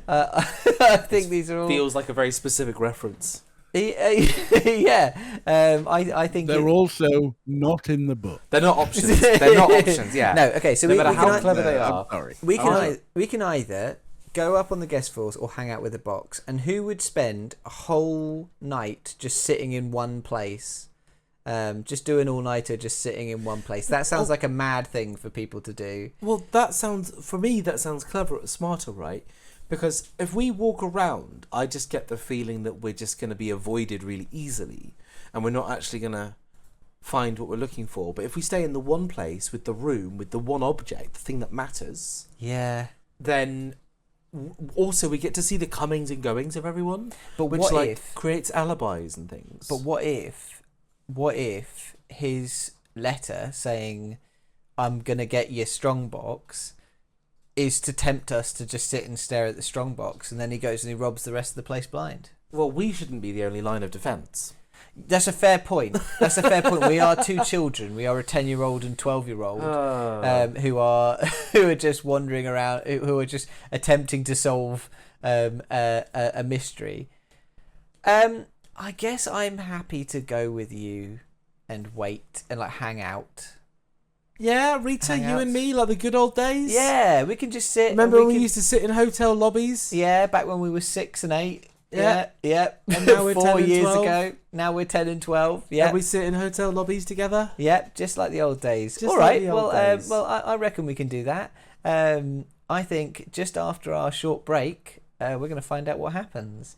I think these are all... Feels like a very specific reference. Yeah, I think they're also not in the book. They're not options. They're not options. Yeah. No. Okay. So no we matter how can clever they are, I'm sorry. we can either go up on the guest floors or hang out with a box. And who would spend a whole night just sitting in one place? Just do an all-nighter, just sitting in one place. That sounds like a mad thing for people to do. Well, that sounds clever, smarter, right? Because if we walk around, I just get the feeling that we're just going to be avoided really easily, and we're not actually going to find what we're looking for. But if we stay in the one place with the room, with the one object, the thing that matters, Yeah. then also we get to see the comings and goings of everyone, But which what like if? creates alibis and things. But what if his letter saying, "I'm gonna get your strong box," is to tempt us to just sit and stare at the strong box, and then he goes and he robs the rest of the place blind? Well, we shouldn't be the only line of defence. That's a fair point. We are two children. We are a 10-year-old and 12-year-old who are just wandering around, who are just attempting to solve a mystery. I guess I'm happy to go with you and wait and like hang out. Yeah, Rita, you and me, like the good old days. Yeah, we can just sit. Remember when we used to sit in hotel lobbies? Yeah, back when we were 6 and 8. Yeah. And now we're 4 10 and years 12. ago. Now we're 10 and 12. Yeah. And we sit in hotel lobbies together. Yep, just like the old days. Just All like right. the old days. I reckon we can do that. I think just after our short break, we're going to find out what happens.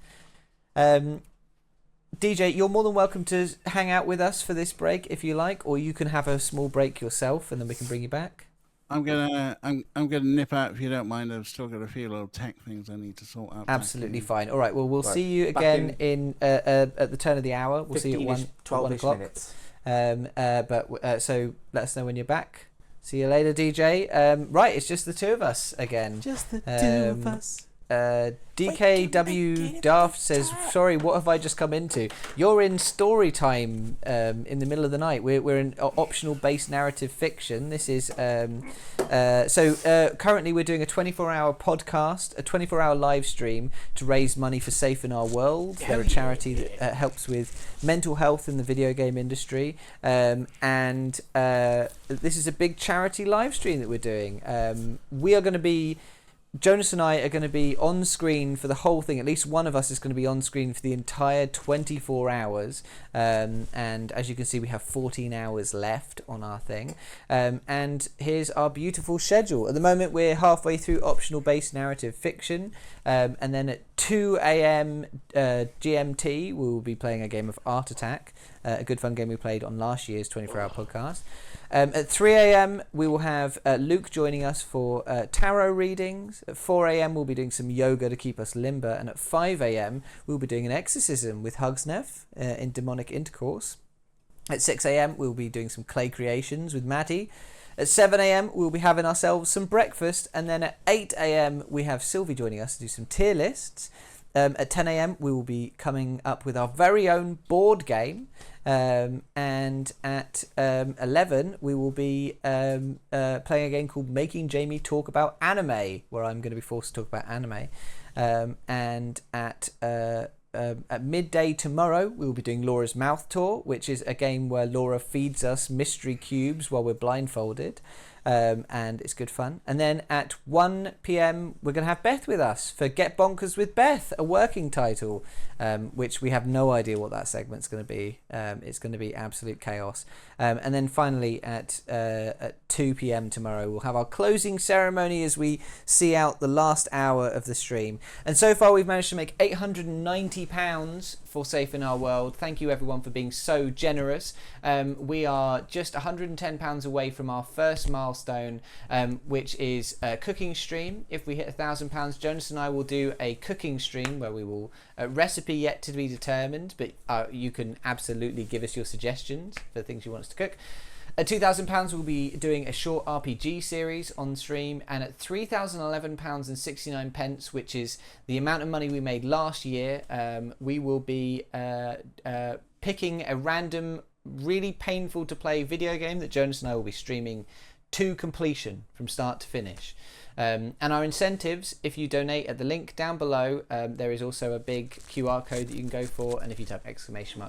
DJ, you're more than welcome to hang out with us for this break if you like, or you can have a small break yourself, and then we can bring you back. I'm gonna nip out if you don't mind. I've still got a few little tech things I need to sort out. Absolutely fine. All right. Well, we'll Right, see you back again in at the turn of the hour. We'll see you at 1 o'clock. minutes. So let us know when you're back. See you later, DJ. Right, it's just the two of us again. Just the two of us. DKW Daft says, sorry, what have I just come into? You're in story time in the middle of the night. We're in optional based narrative fiction. This is currently we're doing a 24-hour podcast, a 24-hour live stream to raise money for Safe in Our World. They're a charity that helps with mental health in the video game industry, and this is a big charity live stream that we're doing. We are going to be Jonas and I are going to be on screen for the whole thing. At least one of us is going to be on screen for the entire 24 hours. And as you can see, we have 14 hours left on our thing. And here's our beautiful schedule. At the moment, we're halfway through optional based narrative fiction. And then at 2 a.m. GMT, we will be playing a game of Art Attack, a good fun game we played on last year's 24-hour podcast. At 3 a.m, we will have Luke joining us for tarot readings. At 4 a.m, we'll be doing some yoga to keep us limber. And at 5 a.m, we'll be doing an exorcism with Hugsnev in demonic intercourse. At 6 a.m, we'll be doing some clay creations with Maddie. At 7 a.m, we'll be having ourselves some breakfast. And then at 8 a.m, we have Sylvie joining us to do some tier lists. At 10 a.m, we will be coming up with our very own board game. And at 11, we will be playing a game called Making Jamie Talk About Anime, where I'm going to be forced to talk about anime. And at midday tomorrow, we will be doing Laura's Mouth Tour, which is a game where Laura feeds us mystery cubes while we're blindfolded. And it's good fun. And then at 1 p.m, we're going to have Beth with us for Get Bonkers with Beth, a working title, which we have no idea what that segment's going to be. It's going to be absolute chaos. And then finally at 2 p.m. tomorrow, we'll have our closing ceremony as we see out the last hour of the stream. And so far, we've managed to make £890 for Safe in Our World. Thank you, everyone, for being so generous. We are just £110 away from our first milestone, which is a cooking stream. If we hit £1,000, Jonas and I will do a cooking stream where we will recipe yet to be determined, but you can absolutely give us your suggestions for things you want us to cook. At £2,000, we'll be doing a short RPG series on stream, and at £3,011.69, which is the amount of money we made last year, we will be picking a random, really painful to play video game that Jonas and I will be streaming to completion from start to finish. And our incentives, if you donate at the link down below, there is also a big QR code that you can go for, and if you type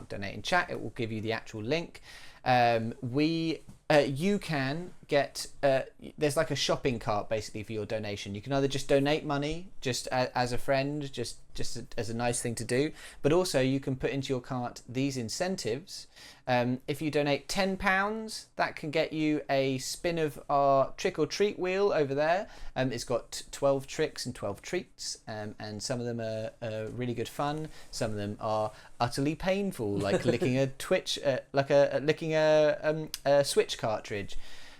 !donate in chat, it will give you the actual link. You can get there's like a shopping cart basically for your donation. You can either just donate money just as a friend, just as a nice thing to do, but also you can put into your cart these incentives. If you donate £10, that can get you a spin of our trick or treat wheel over there. It's got 12 tricks and 12 treats, and some of them are really good fun. Some of them are utterly painful, like licking a licking a Switch cartridge.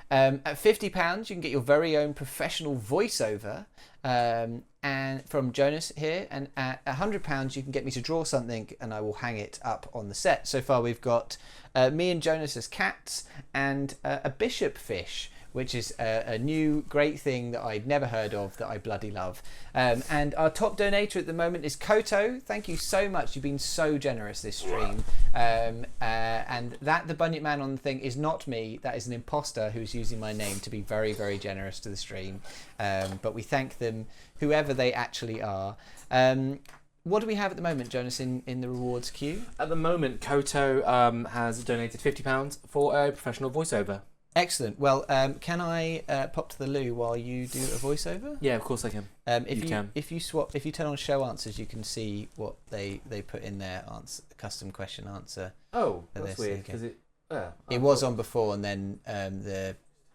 At £50, you can get your very own professional voiceover, and from Jonas here. And at £100, you can get me to draw something, and I will hang it up on the set. So far, we've got me and Jonas as cats, and a bishop fish, which is a new great thing that I'd never heard of that I bloody love. And our top donator at the moment is Koto. Thank you so much. You've been so generous this stream. And that the Bunyip Man on the thing is not me. That is an imposter who's using my name to be very, very generous to the stream. But we thank them, whoever they actually are. What do we have at the moment, Jonas, in the rewards queue? At the moment, Koto has donated £50 for a professional voiceover. Excellent. Well, can I pop to the loo while you do a voiceover? Yeah, of course I can. If you turn on show answers, you can see what they put in their answer, custom question answer. Oh, that's weird because it was on before, and then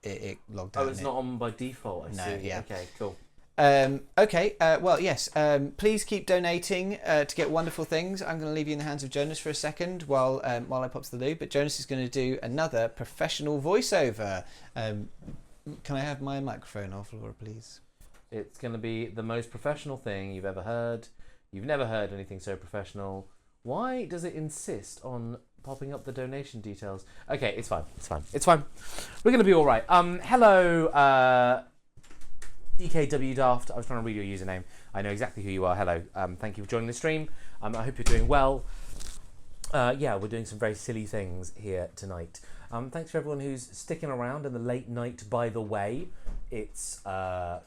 it logged out. Oh, it's not on by default. I see. Yeah. Okay, cool. Okay. Well, yes. Please keep donating to get wonderful things. I'm going to leave you in the hands of Jonas for a second while I pop to the loo. But Jonas is going to do another professional voiceover. Can I have my microphone off, Laura, please? It's going to be the most professional thing you've ever heard. You've never heard anything so professional. Why does it insist on popping up the donation details? Okay, it's fine. It's fine. We're going to be all right. Hello. DKW Daft, I was trying to read your username. I know exactly who you are. Hello. Thank you for joining the stream. I hope you're doing well. Yeah, we're doing some very silly things here tonight. Thanks for everyone who's sticking around in the late night, by the way. It's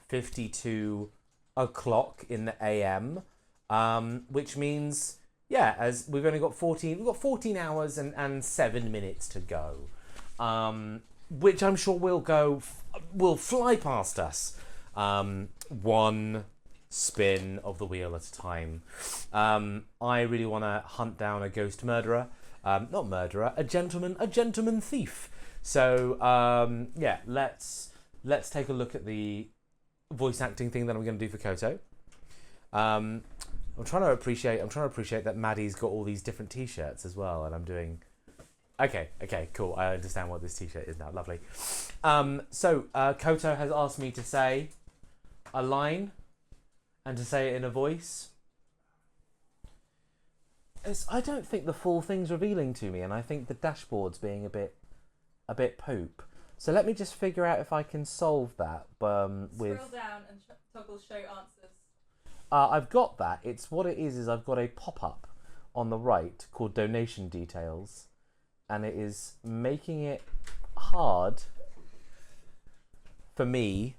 52 o'clock in the AM, which means, yeah, as we've only got 14 hours and 7 minutes to go, which I'm sure will fly past us. One spin of the wheel at a time. I really want to hunt down a ghost murderer. Not murderer, a gentleman thief. So yeah, let's take a look at the voice acting thing that I'm going to do for Koto. I'm trying to appreciate that Maddie's got all these different t-shirts as well, and I'm doing. Okay, cool. I understand what this t-shirt is now. Lovely. So Koto has asked me to say a line and to say it in a voice. I don't think the full thing's revealing to me, and I think the dashboard's being a bit poop. So let me just figure out if I can solve that. With scroll down and toggle show answers. I've got that. It's what it is I've got a pop-up on the right called donation details, and it is making it hard for me.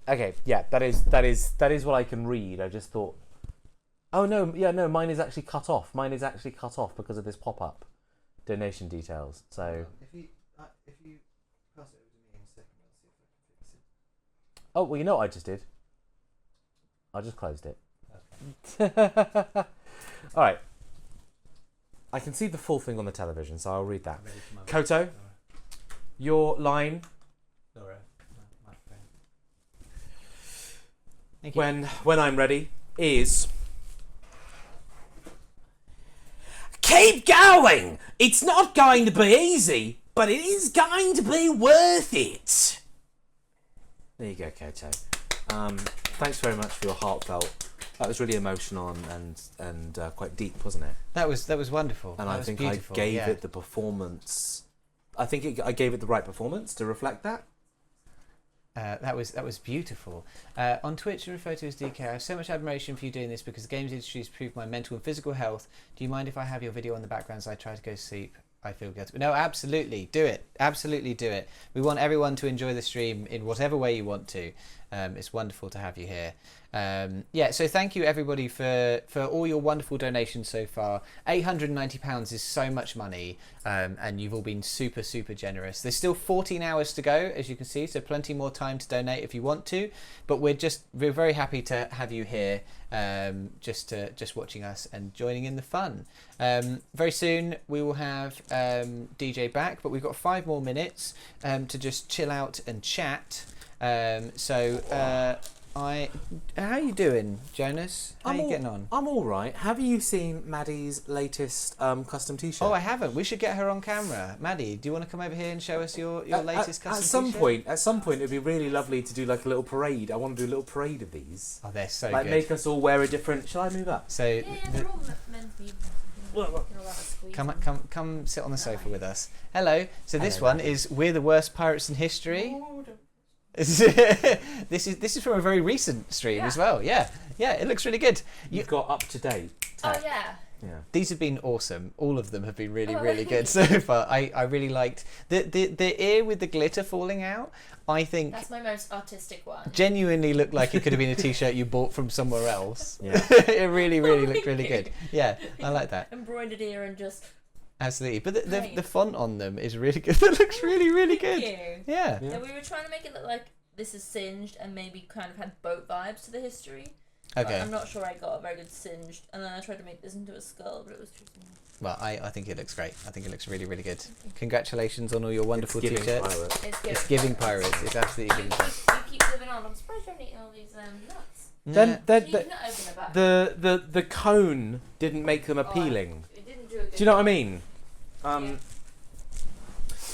Okay, yeah, that is what I can read. I just thought, oh no, yeah, no, mine is actually cut off. Mine is actually cut off because of this pop-up donation details. So if you pass it over to me in a second, I'll see if I can fix it. oh, well, you know what I just did? I just closed it. Okay. All right. I can see the full thing on the television, so I'll read that. Koto, your line. Laura. When I'm ready is keep going. It's not going to be easy, but it is going to be worth it. There you go, Koto. Thanks very much for your heartfelt. That was really emotional and quite deep, wasn't it? That was wonderful. And that I was think beautiful. I gave it the performance. I gave it the right performance to reflect that. That was beautiful. On Twitch, you refer to as DK. I have so much admiration for you doing this because the games industry has improved my mental and physical health. Do you mind if I have your video on the background as I try to go to sleep? I feel guilty. No, absolutely. Do it. Absolutely do it. We want everyone to enjoy the stream in whatever way you want to. It's wonderful to have you here. So thank you everybody for all your wonderful donations so far. £890 is so much money, and you've all been super, super generous. There's still 14 hours to go, as you can see, so plenty more time to donate if you want to. But we're very happy to have you here, just watching us and joining in the fun. Very soon we will have DJ back, but we've got 5 more minutes to just chill out and chat. How are you doing, Jonas? How are you getting on? I'm all right. Have you seen Maddie's latest custom T-shirt? Oh, I haven't. We should get her on camera. Maddie, do you want to come over here and show us your latest custom T-shirt? At some point, it'd be really lovely to do like a little parade. I want to do a little parade of these. Oh, they're so like good. make us all wear a different. Shall I move up? So Yeah, they're all meant to be. come sit on the sofa with us. Hello. So this Hello, one Maddie. is We're the Worst Pirates in History. This is from a very recent stream as well. Yeah, it looks really good. You've got up to date. Oh yeah. Yeah. These have been awesome. All of them have been really, really good so far. I really liked the ear with the glitter falling out. I think That's my most artistic one. genuinely looked like it could have been a T-shirt you bought from somewhere else. Yeah. It really, really looked really good. Yeah, I like that. Embroidered ear and just. Absolutely. But the Great. font on them is really good. It looks really, really good. Thank you. Yeah. Yeah. Yeah, we were trying to make it look like this is singed and maybe kind of had boat vibes to the history. Okay. I'm not sure I got a very good singed, and then I tried to make this into a skull, but it was too small. Well, I think it looks great. I think it looks really, really good. Congratulations on all your wonderful It's giving T-shirts. pirate. It's giving pirates. It's absolutely You giving keep, pirates. you keep living on. I'm surprised you're eating all these nuts. Then You can open the back. the cone didn't make them appealing. It didn't do a good Do you know what I job. mean?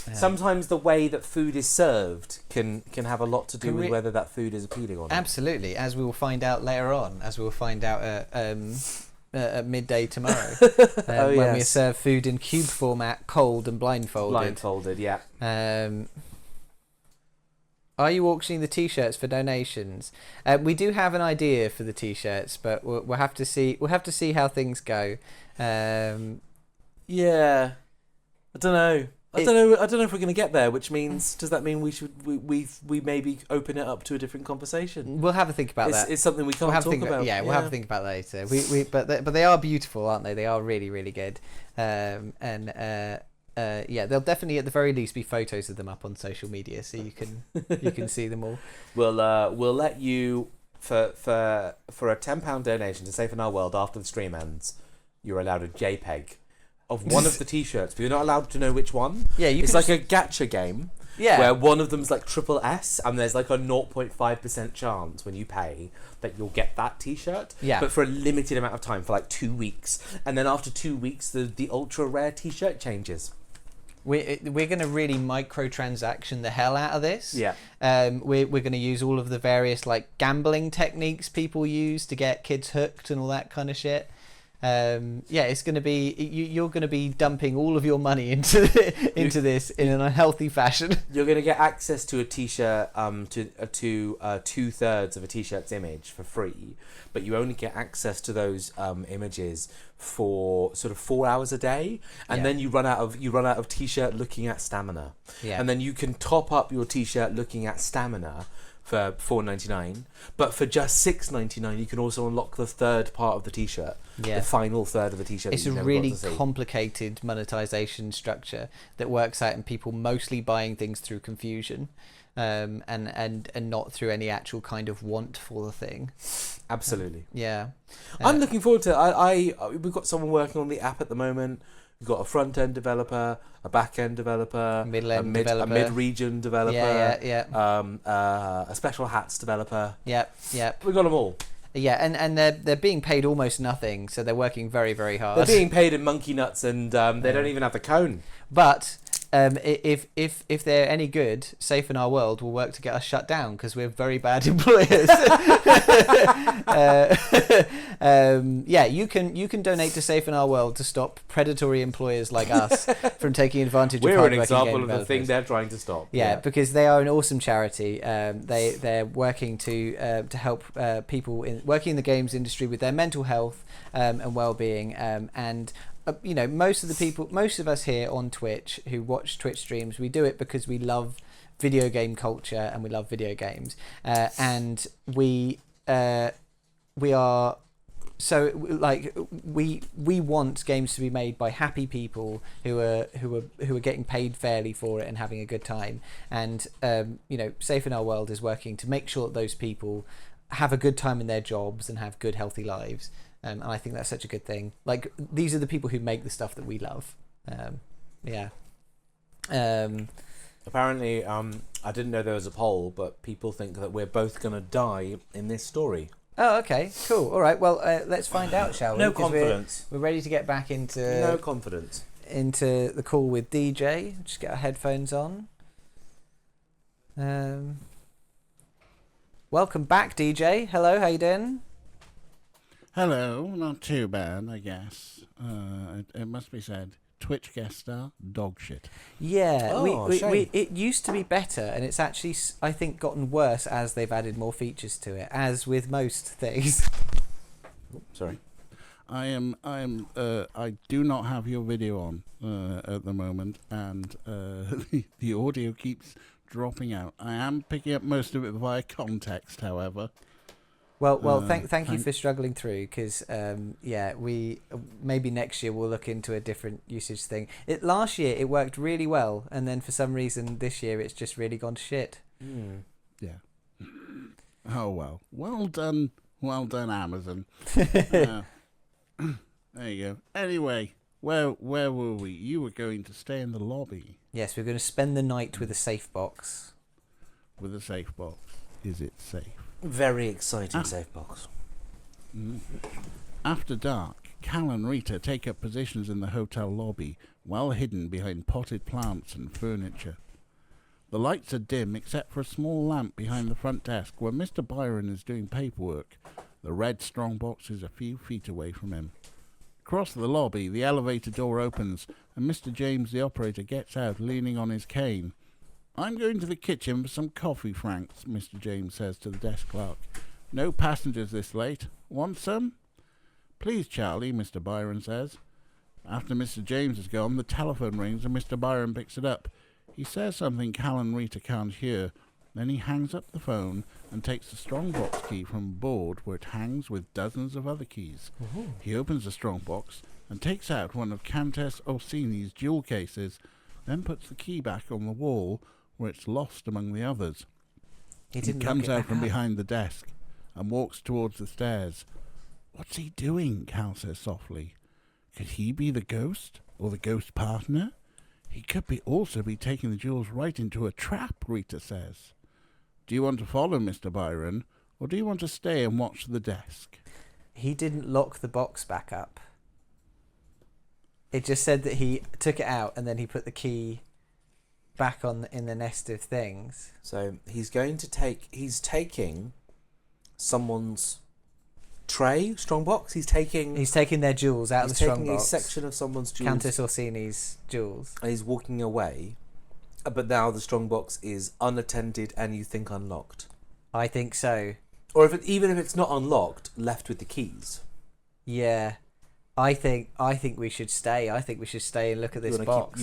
Yeah. Sometimes the way that food is served can have a lot to do with whether that food is appealing or not. Absolutely, as we will find out later on, as we will find out at midday tomorrow, when we serve food in cube format, cold and blindfolded. Blindfolded, yeah. Are you auctioning the T-shirts for donations? We do have an idea for the T-shirts, but we'll have to see. We'll have to see how things go. Yeah, I don't know. I don't know if we're going to get there. Which means, does that mean we maybe open it up to a different conversation? We'll have a think about that. It's something we can't We'll have to talk think about. Yeah, we'll have to think about that later. But they are beautiful, aren't they? They are really, really good. Yeah, there'll definitely at the very least be photos of them up on social media, so you can see them all. We'll let you for a £10 donation to Safe in Our World after the stream ends. You're allowed a JPEG of one of the T-shirts, but you're not allowed to know which one. Yeah, it's like a gacha game. Yeah. Where one of them's like triple S, and there's like a 0.5% chance when you pay that you'll get that T-shirt. Yeah. But for a limited amount of time, for like 2 weeks, and then after 2 weeks, the ultra rare T-shirt changes. We're going to really microtransaction the hell out of this. Yeah. We're going to use all of the various like gambling techniques people use to get kids hooked and all that kind of shit. It's going to be you're going to be dumping all of your money into this in an unhealthy fashion. You're going to get access to a T-shirt, to 2/3 of a T-shirt's image for free, but you only get access to those images for sort of 4 hours a day, and then you run out of T-shirt looking at stamina. Yeah. And then you can top up your T-shirt looking at stamina for $4.99, but for just $6.99 you can also unlock the third part of the T-shirt, the final third of the T-shirt. It's a really complicated monetization structure that works out in people mostly buying things through confusion, and not through any actual kind of want for the thing. Absolutely. Yeah. I'm looking forward to. We've got someone working on the app at the moment. We've got a front-end developer, a back-end developer, a mid-region developer, a special hats developer. Yep. We've got them all. Yeah, and they're being paid almost nothing, so they're working very, very hard. They're being paid in monkey nuts, and they don't even have the cone. But if they're any good, Safe in Our World will work to get us shut down because we're very bad employers. You can donate to Safe in Our World to stop predatory employers like us from taking advantage of We're an hardworking example game of the thing developers. they're trying to stop. Yeah, because they are an awesome charity. They're working to help people working in the games industry with their mental health and well-being. And most of us here on Twitch who watch Twitch streams, we do it because we love video game culture and we love video games, and we are. So like we want games to be made by happy people who are getting paid fairly for it and having a good time. And Safe in Our World is working to make sure that those people have a good time in their jobs and have good healthy lives. And I think that's such a good thing. Like these are the people who make the stuff that we love. Apparently, I didn't know there was a poll, but people think that we're both going to die in this story. Oh, okay, cool. All right, well, let's find out, shall we? No confidence. We're ready to get back into No confidence. into the call with DJ. Just get our headphones on. Welcome back, DJ. Hello, how you doing? Hello, not too bad, I guess. It must be said. Twitch guest star, dog shit. Yeah, Oh, shame. it used to be better, and it's actually, I think, gotten worse as they've added more features to it, as with most things. Sorry. I do not have your video on at the moment, and the audio keeps dropping out. I am picking up most of it via context, however. Well, thank you for struggling through, because we maybe next year we'll look into a different usage thing. Last year it worked really well, and then for some reason this year it's just really gone to shit. Yeah. Oh well done, Amazon. There you go. Anyway, where were we? You were going to stay in the lobby. Yes, we're going to spend the night with a safe box. With a safe box. Is it safe? Very exciting safe box. After dark, Cal and Rita take up positions in the hotel lobby, well hidden behind potted plants and furniture. The lights are dim except for a small lamp behind the front desk where Mr. Byron is doing paperwork. The red strongbox is a few feet away from him. Across the lobby, the elevator door opens, and Mr. James, the operator, gets out, leaning on his cane. "I'm going to the kitchen for some coffee, Franks," Mr. James says to the desk clerk. "No passengers this late. Want some?" "Please, Charlie," Mr. Byron says. After Mr. James has gone, the telephone rings and Mr. Byron picks it up. He says something Cal and Rita can't hear. Then he hangs up the phone and takes the strongbox key from a board where it hangs with dozens of other keys. Ooh. He opens the strongbox and takes out one of Countess Orsini's jewel cases, then puts the key back on the wall where it's lost among the others. He comes out from behind the desk and walks towards the stairs. "What's he doing?" Cal says softly. "Could he be the ghost or the ghost partner? He could also be taking the jewels right into a trap," Rita says. "Do you want to follow Mr. Byron, or do you want to stay and watch the desk?" He didn't lock the box back up. It just said that he took it out and then he put the key back in the nest of things. So he's taking someone's tray, strongbox. He's taking their jewels out of the strongbox. He's taking a section of someone's jewels. Countess Orsini's jewels. And he's walking away. But now the strongbox is unattended and you think unlocked. I think so. Or even if it's not unlocked, left with the keys. Yeah. I think we should stay. I think we should stay and look at this box.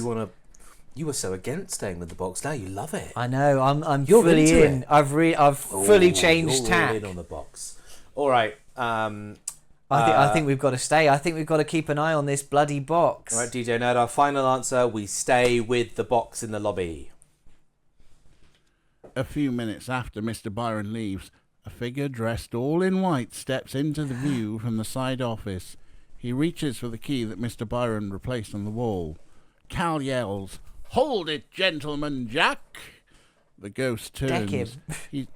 You were so against staying with the box. Now you love it. I know. I'm You're fully into in. it. I've fully changed tack. You're in on the box. All right. I think we've got to stay. I think we've got to keep an eye on this bloody box. All right, DJNrrd, our final answer: we stay with the box in the lobby. A few minutes after Mr. Byron leaves, a figure dressed all in white steps into the view from the side office. He reaches for the key that Mr. Byron replaced on the wall. Cal yells, "Hold it, gentleman Jack!" The ghost turns. Deck him.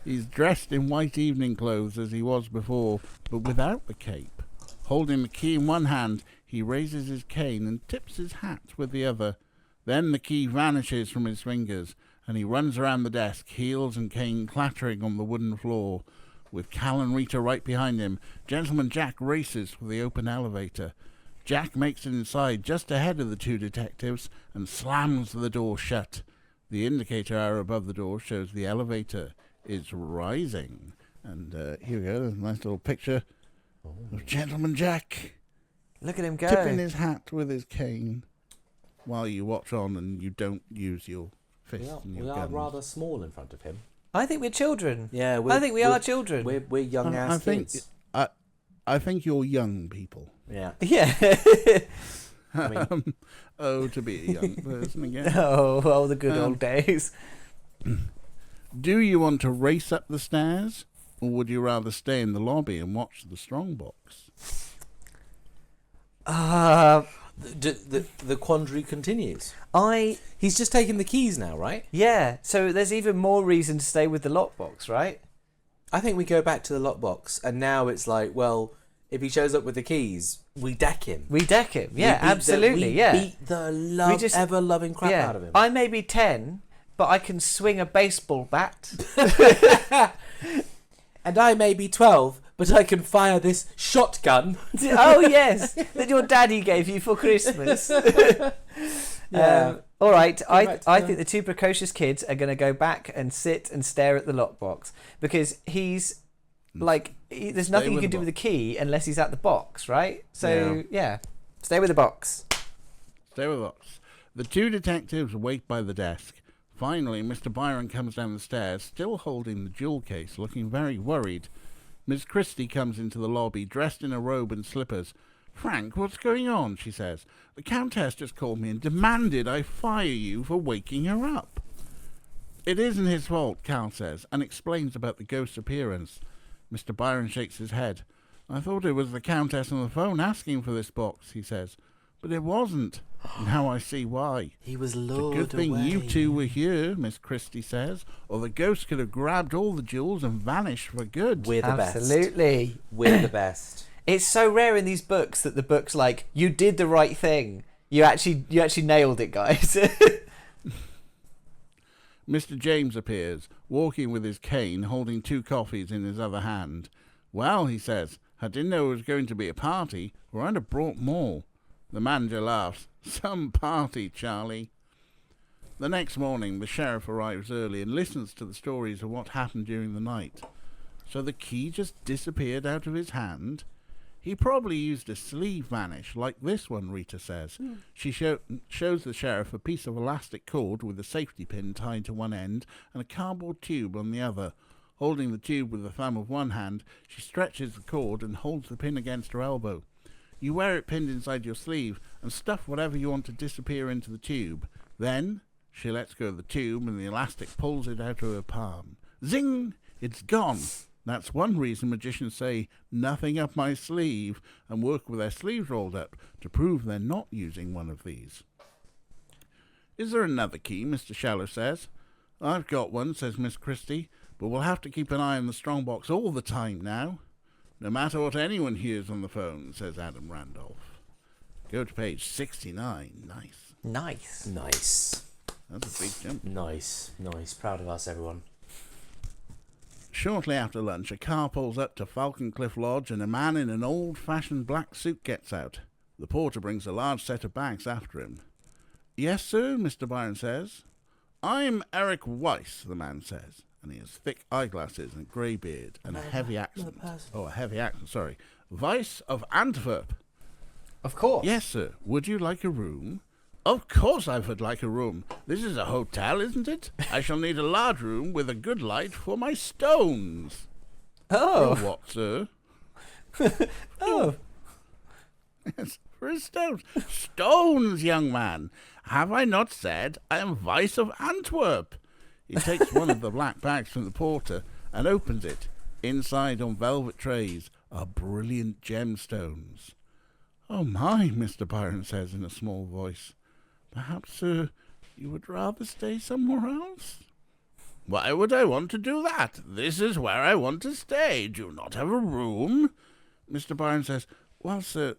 He's dressed in white evening clothes as he was before, but without the cape. Holding the key in one hand, he raises his cane and tips his hat with the other. Then the key vanishes from his fingers, and he runs around the desk, heels and cane clattering on the wooden floor. With Cal and Rita right behind him, Gentleman Jack races for the open elevator. Jack makes it inside just ahead of the two detectives and slams the door shut. The indicator arrow above the door shows the elevator is rising. And here we go, there's a nice little picture of Gentleman Jack Look at him go. tipping his hat with his cane while you watch on and you don't use your fist and your We are guns. rather small in front of him. I think we're children. Yeah, I think we are children. We're young ass kids. I think you're young people. Yeah. Yeah. I mean, Oh, to be a young person again. Oh, the good old days. Do you want to race up the stairs, or would you rather stay in the lobby and watch the strongbox? the quandary continues. I He's just taken the keys now, right? Yeah, so there's even more reason to stay with the lockbox, right? I think we go back to the lockbox, and now it's like, well, if he shows up with the keys, we deck him. We deck him. Yeah, We absolutely. we yeah. beat the ever-loving crap yeah. out of him. I may be 10, but I can swing a baseball bat. And I may be 12, but I can fire this shotgun. Oh, yes, that your daddy gave you for Christmas. Yeah. All right, I back to think the two precocious kids are going to go back and sit and stare at the lockbox because he's like, there's nothing you with can the do with the key unless he's at the box, right? So, yeah, stay with the box. Stay with us. The two detectives wait by the desk. Finally, Mr. Byron comes down the stairs, still holding the jewel case, looking very worried. Miss Christie comes into the lobby, dressed in a robe and slippers. "Frank, what's going on?" she says. "The Countess just called me and demanded I fire you for waking her up." "It isn't his fault," Cal says, and explains about the ghost's appearance. Mr. Byron shakes his head. "I thought it was the Countess on the phone asking for this box," he says. "But it wasn't. Now I see why." He was "It's a lured good thing away. you two were here," Miss Christie says, "or the ghost could have grabbed all the jewels and vanished for good." We're the best. Absolutely. We're the best. It's so rare in these books that the book's like, you did the right thing. You actually nailed it, guys. Mr. James appears, walking with his cane, holding 2 coffees in his other hand. "Well," he says, "I didn't know it was going to be a party, or I'd have brought more." The manager laughs. "Some party, Charlie." The next morning, the sheriff arrives early and listens to the stories of what happened during the night. So the key just disappeared out of his hand? He probably used a sleeve vanish, like this one, Rita says. She shows the sheriff a piece of elastic cord with a safety pin tied to one end and a cardboard tube on the other. Holding the tube with the thumb of one hand, she stretches the cord and holds the pin against her elbow. You wear it pinned inside your sleeve and stuff whatever you want to disappear into the tube. Then she lets go of the tube and the elastic pulls it out of her palm. Zing! It's gone. That's one reason magicians say, "Nothing up my sleeve," and work with their sleeves rolled up to prove they're not using one of these. "Is there another key?" Mr. Shallow says. "I've got one," says Miss Christie, "but we'll have to keep an eye on the strongbox all the time now." "No matter what anyone hears on the phone," says Adam Randolph. Go to page 69. Nice. Nice. Nice. That's a big jump. Nice. Proud of us, everyone. Shortly after lunch, a car pulls up to Falcon Cliff Lodge and a man in an old-fashioned black suit gets out. The porter brings a large set of bags after him. "Yes, sir," Mr. Byron says. "I'm Eric Weiss," the man says, and he has thick eyeglasses and grey beard and a heavy accent. Oh, a heavy accent, sorry. "Weiss of Antwerp." Of course. "Yes, sir. Would you like a room?" "Of course I would like a room. This is a hotel, isn't it? I shall need a large room with a good light for my stones." Oh. "For what, sir?" Oh. "Yes, for his stones." "Stones, young man. Have I not said I am Weiss of Antwerp?" He takes one of the black bags from the porter and opens it. Inside, on velvet trays, are brilliant gemstones. "Oh my," Mr. Byron says in a small voice. "Perhaps, sir, you would rather stay somewhere else?" "Why would I want to do that? This is where I want to stay. Do you not have a room?" Mr. Byron says, "Well, sir,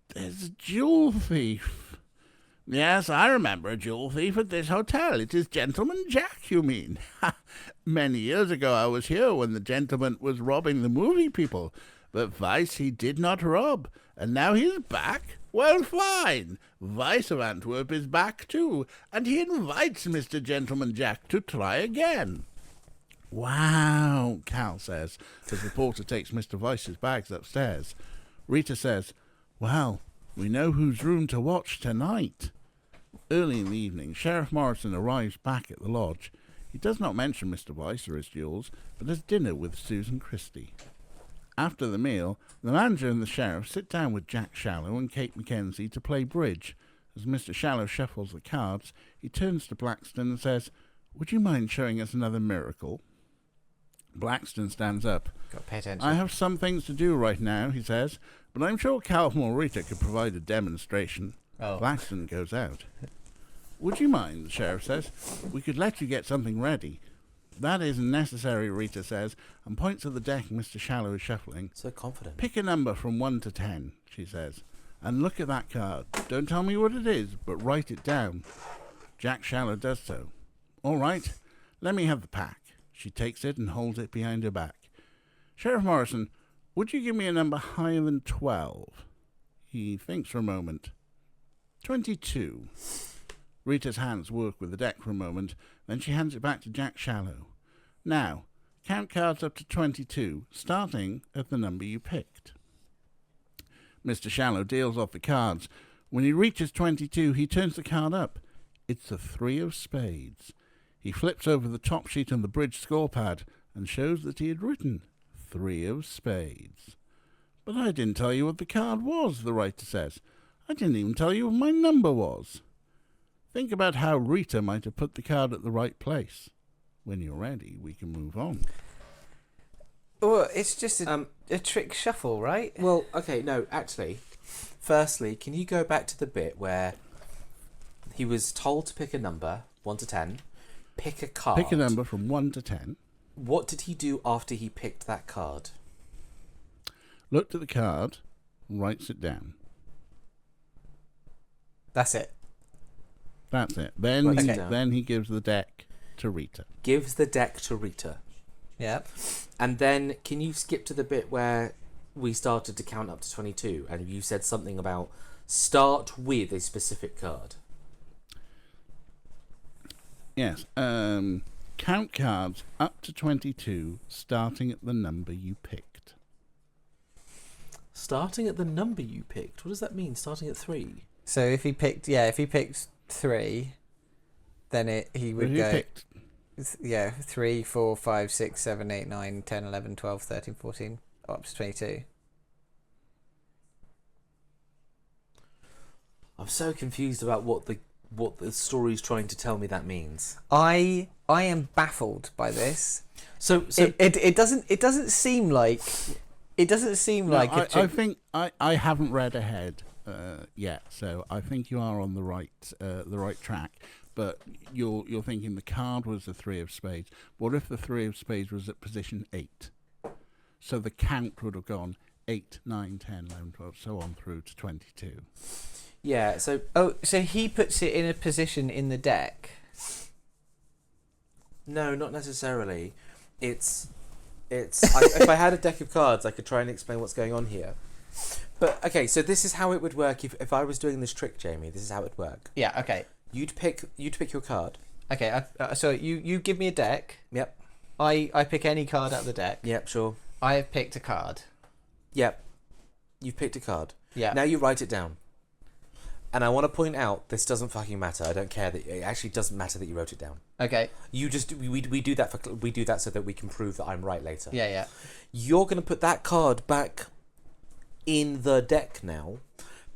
there's a jewel thief." "Yes, I remember a jewel thief at this hotel. It is Gentleman Jack, you mean? Many years ago I was here when the gentleman was robbing the movie people. But Weiss he did not rob, and now he's back? Well, fine. Weiss of Antwerp is back too, and he invites Mr. Gentleman Jack to try again." "Wow," Cal says, as the porter takes Mr. Weiss's bags upstairs. Rita says, "Well, We know whose room to watch tonight. Early in the evening, Sheriff Morrison arrives back at the lodge. He does not mention Mr. Weiss or his jewels, but has dinner with Susan Christie. After the meal, the manager and the sheriff sit down with Jack Shallow and Kate Mackenzie to play bridge. As Mr. Shallow shuffles the cards, he turns to Blackston and says, "Would you mind showing us another miracle?" Blackston stands up. Got to pay attention. "I have some things to do right now," he says, "but I'm sure Calvin or Rita could provide a demonstration." Oh. Blackston goes out. "Would you mind?" the sheriff says. "We could let you get something ready." "That isn't necessary," Rita says, and points at the deck Mr. Shallow is shuffling. So confident. "Pick a number from 1 to 10, she says, "and look at that card. Don't tell me what it is, but write it down." Jack Shallow does so. "All right, let me have the pack." She takes it and holds it behind her back. "Sheriff Morrison, would you give me a number higher than 12? He thinks for a moment. 22. Rita's hands work with the deck for a moment, then she hands it back to Jack Shallow. "Now, count cards up to 22, starting at the number you picked." Mr. Shallow deals off the cards. When he reaches 22, he turns the card up. It's the 3 of spades. He flips over the top sheet on the bridge score pad and shows that he had written 3 of spades. "But I didn't tell you what the card was," the writer says. "I didn't even tell you what my number was." Think about how Rita might have put the card at the right place. When you're ready, we can move on. Well, it's just a trick shuffle, right? Well, okay, no, actually, firstly, can you go back to the bit where he was told to pick a number, 1 to 10, pick a card. Pick a number from 1 to 10. What did he do after he picked that card? Looked at the card, writes it down. That's it. That's it. Then Writes he, it down. then he gives the deck to Rita. Gives the deck to Rita. Yep. And then can you skip to the bit where we started to count up to 22 and you said something about start with a specific card? Yes. Count cards up to 22, starting at the number you picked. Starting at the number you picked. What does that mean? Starting at 3? So if he picked 3, then he would Who go. picked? 3, 4, 5, 6, 7, 8, 9, 10, 11, 12, 13, 14, up to 22. I'm so confused about what the story's trying to tell me that means. I am baffled by this. So It doesn't seem like like a I trick. think I haven't read ahead yet, so I think you are on the right track. But you're thinking the card was the 3 of spades. What if the 3 of spades was at position 8? So the count would have gone 8, 9, 10, 11, 12, so on through to 22. yeah, so So he puts it in a position in the deck. no, not necessarily. It's if I had a deck of cards, I could try and explain what's going on here. But okay, so this is how it would work if I was doing this trick, Jamie. This is how it would work. Yeah. Okay. You'd pick your card. Okay. So you give me a deck. Yep. I pick any card out of the deck. Yep, sure. I have picked a card. Yep. You've picked a card. Yeah. Now you write it down. And I want to point out, this doesn't fucking matter. I don't care that it actually doesn't matter that you wrote it down. Okay. You just we do that so that we can prove that I'm right later. Yeah. Yeah. You're going to put that card back in the deck now.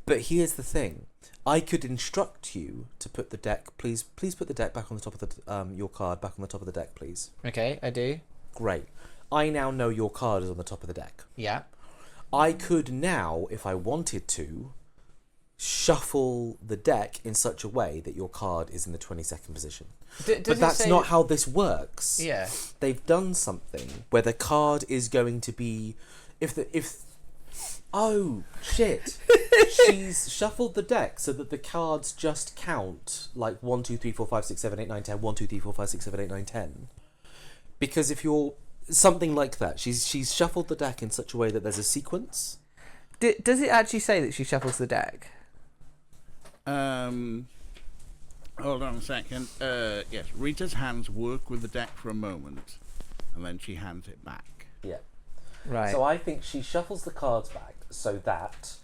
But here's the thing. I could instruct you to put the deck, please put the deck back on the top of the your card back on the top of the deck, please. Okay. I do. Great. I now know your card is on the top of the deck. Yeah. I could now, if I wanted to, shuffle the deck in such a way that your card is in the 22nd position. But that's not how this works. Yeah. They've done something where the card is going to be oh shit. She's shuffled the deck so that the cards just count like 1, 2, 3, 4, 5, 6, 7, 8, 9, 10, 1, 2, 3, 4, 5, 6, 7, 8, 9, 10. Because if you're something like that, she's shuffled the deck in such a way that there's a sequence. Does it actually say that she shuffles the deck? Hold on a second. Yes, Rita's hands work with the deck for a moment, and then she hands it back. Yeah. Right. So I think she shuffles the cards back so that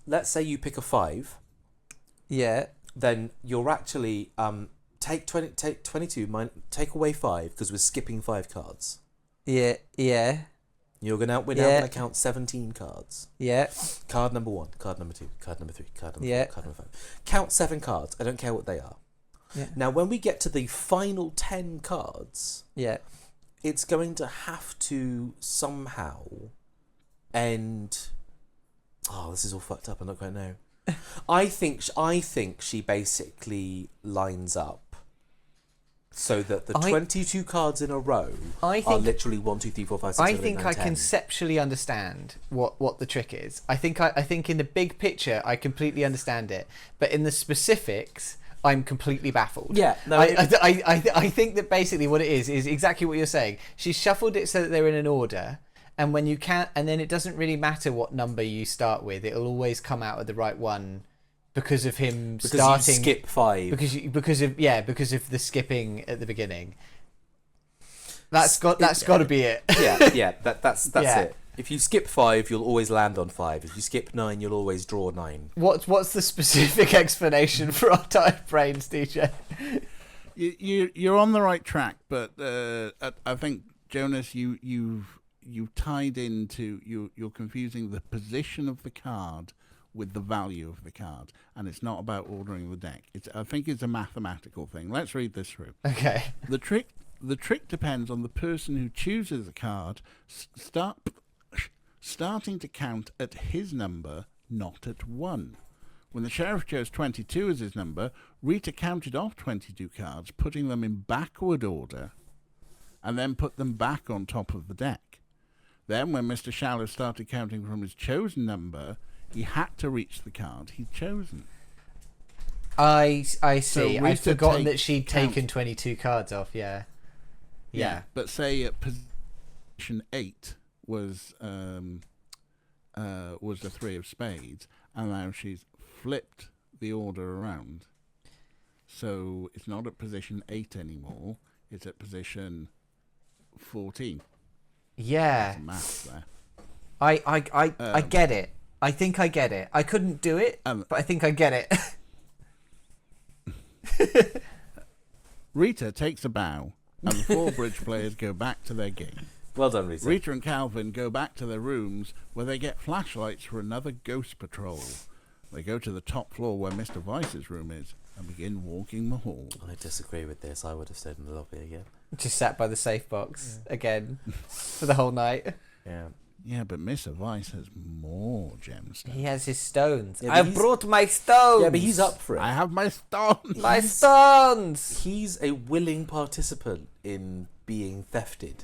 let's say you pick a 5, Yeah. then you're actually take 22, take away 5 because we're skipping 5 cards. Yeah. Yeah. We're now going to count 17 cards. Yeah. Card number 1, card number 2, card number 3, card number Yeah. 4, card number 5. Count 7 cards. I don't care what they are. Yeah. Now, when we get to the final 10 cards, Yeah. it's going to have to somehow end. Oh, this is all fucked up. I don't quite know. I think she basically lines up so that the 22 cards in a row are literally 1, 2, 3, 4, 5, 6, 7, 8, 9, 10. I think I conceptually understand what the trick is. I think in the big picture I completely understand it, but in the specifics I'm completely baffled. Yeah, no, I think that basically what it is exactly what you're saying. She's shuffled it so that they're in an order, and when you can't, and then it doesn't really matter what number you start with. It'll always come out of the right one because of him starting. You skip 5 because of the skipping at the beginning. That's got to be it. That's it. If you skip 5, you'll always land on 5. If you skip 9, you'll always draw 9. What's the specific explanation for our tired brains, DJ? You're on the right track, but I think, Jonas, you've tied into you're confusing the position of the card with the value of the card, and it's not about ordering the deck. I think it's a mathematical thing. Let's read this through. Okay. The trick depends on the person who chooses the card starting to count at his number, not at 1. When the sheriff chose 22 as his number, Rita counted off 22 cards, putting them in backward order, and then put them back on top of the deck. Then, when Mr. Shallow started counting from his chosen number, he had to reach the card he'd chosen. I see. So I'd forgotten that she'd count. taken 22 cards off. Yeah. But say at position 8 was the 3 of spades, and now she's flipped the order around. So it's not at position 8 anymore. It's at position 14. Yeah. There's maths there. I get it. I think I get it. I couldn't do it, but I think I get it. Rita takes a bow, and the 4 bridge players go back to their game. Well done, Rita. Rita and Calvin go back to their rooms, where they get flashlights for another ghost patrol. They go to the top floor where Mr. Vice's room is and begin walking the halls. I disagree with this. I would have stayed in the lobby again. Just sat by the safe box again for the whole night. Yeah. Yeah, but Mr. Vice has more gemstones. He has his stones. Yeah, I brought my stones. Yeah, but he's up for it. I have my stones. My stones. He's a willing participant in being thefted.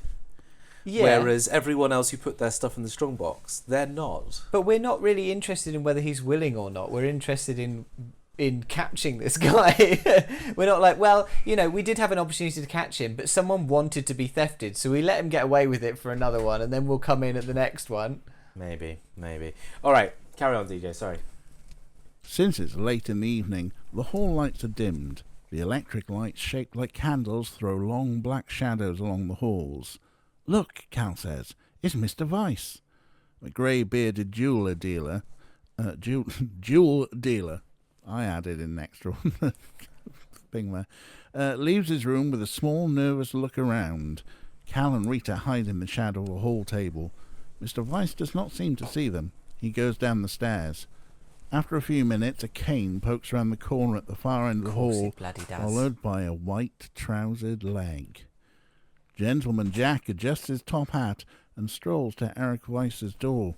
Yeah. Whereas everyone else who put their stuff in the strongbox, they're not. But we're not really interested in whether he's willing or not. We're interested in catching this guy. We're not like, well, we did have an opportunity to catch him, but someone wanted to be thefted, so we let him get away with it for another one, and then we'll come in at the next one. Maybe. All right, carry on, DJ. Sorry. Since it's late in the evening, the hall lights are dimmed. The electric lights, shaped like candles, throw long black shadows along the halls. Look, Cal says, it's Mr. Vice. The grey-bearded jewel dealer, I added in an extra thing there, leaves his room with a small, nervous look around. Cal and Rita hide in the shadow of a hall table. Mr. Vice does not seem to see them. He goes down the stairs. After a few minutes, a cane pokes round the corner at the far end of the hall, followed by a white-trousered leg. Gentleman Jack adjusts his top hat and strolls to Eric Weiss's door.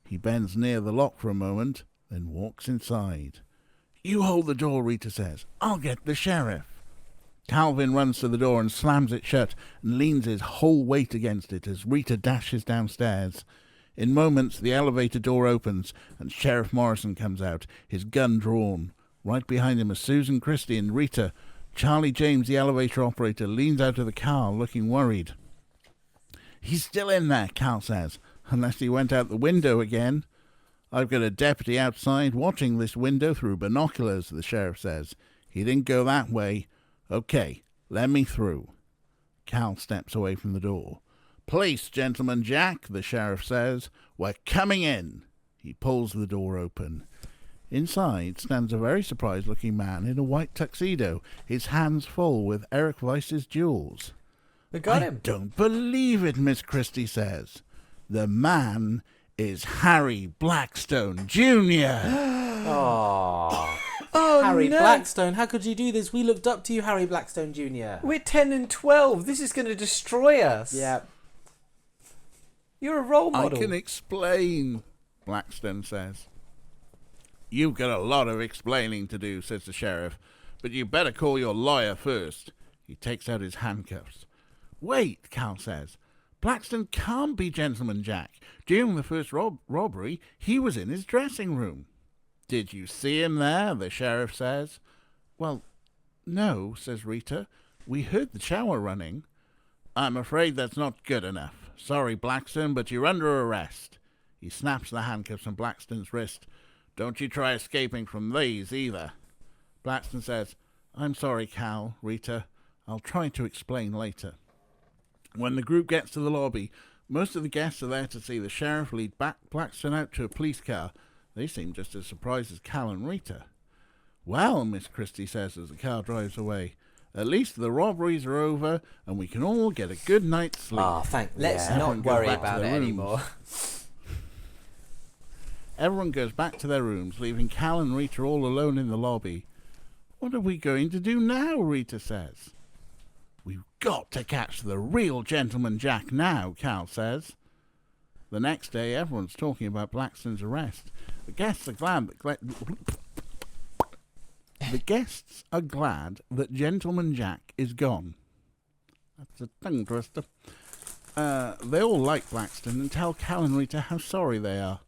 He bends near the lock for a moment, then walks inside. You hold the door, Rita says. I'll get the sheriff. Calvin runs to the door and slams it shut and leans his whole weight against it as Rita dashes downstairs. In moments, the elevator door opens and Sheriff Morrison comes out, his gun drawn. Right behind him are Susan Christie and Rita. Charlie James, the elevator operator, leans out of the car, looking worried. He's still in there, Cal says, unless he went out the window again. I've got a deputy outside watching this window through binoculars, the sheriff says. He didn't go that way. Okay, let me through. Cal steps away from the door. Police, Gentleman Jack, the sheriff says. We're coming in. He pulls the door open. Inside stands a very surprised-looking man in a white tuxedo, his hands full with Eric Weiss's jewels. We got I him. don't believe it, Miss Christie says. The man is Harry Blackstone Jr. Oh, Oh, Harry no. Blackstone, how could you do this? We looked up to you, Harry Blackstone Jr. We're 10 and 12. This is going to destroy us. Yeah. You're a role I model. can explain, Blackstone says. You've got a lot of explaining to do, says the sheriff, but you better call your lawyer first. He takes out his handcuffs. Wait, Cal says. Blackstone can't be Gentleman Jack. During the first robbery, he was in his dressing room. Did you see him there? The sheriff says. Well, no, says Rita. We heard the shower running. I'm afraid that's not good enough. Sorry, Blackstone, but you're under arrest. He snaps the handcuffs on Blackstone's wrist. Don't you try escaping from these either. Blackstone says, I'm sorry, Cal, Rita. I'll try to explain later. When the group gets to the lobby, most of the guests are there to see the sheriff lead Blackstone out to a police car. They seem just as surprised as Cal and Rita. Well, Miss Christie says as the car drives away, at least the robberies are over and we can all get a good night's sleep. Oh, thank Let's yeah. not Everyone goes worry back to about it their rooms. anymore. Everyone goes back to their rooms, leaving Cal and Rita all alone in the lobby. What are we going to do now? Rita says. We've got to catch the real Gentleman Jack now, Cal says. The next day, everyone's talking about Blackstone's arrest. The guests are glad that Gentleman Jack is gone. That's a tongue twister. They all like Blackstone and tell Cal and Rita how sorry they are.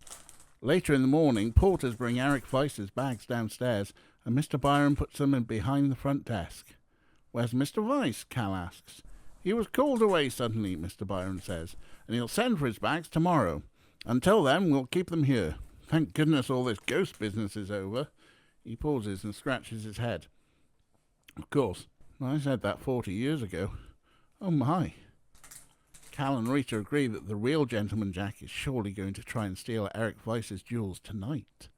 Later in the morning, porters bring Eric Weiss's bags downstairs, and Mr. Byron puts them in behind the front desk. Where's Mr. Weiss? Cal asks. He was called away suddenly, Mr. Byron says, and he'll send for his bags tomorrow. Until then, we'll keep them here. Thank goodness all this ghost business is over. He pauses and scratches his head. Of course, I said that 40 years ago. Oh my. Cal and Rita agree that the real Gentleman Jack is surely going to try and steal Eric Weiss's jewels tonight.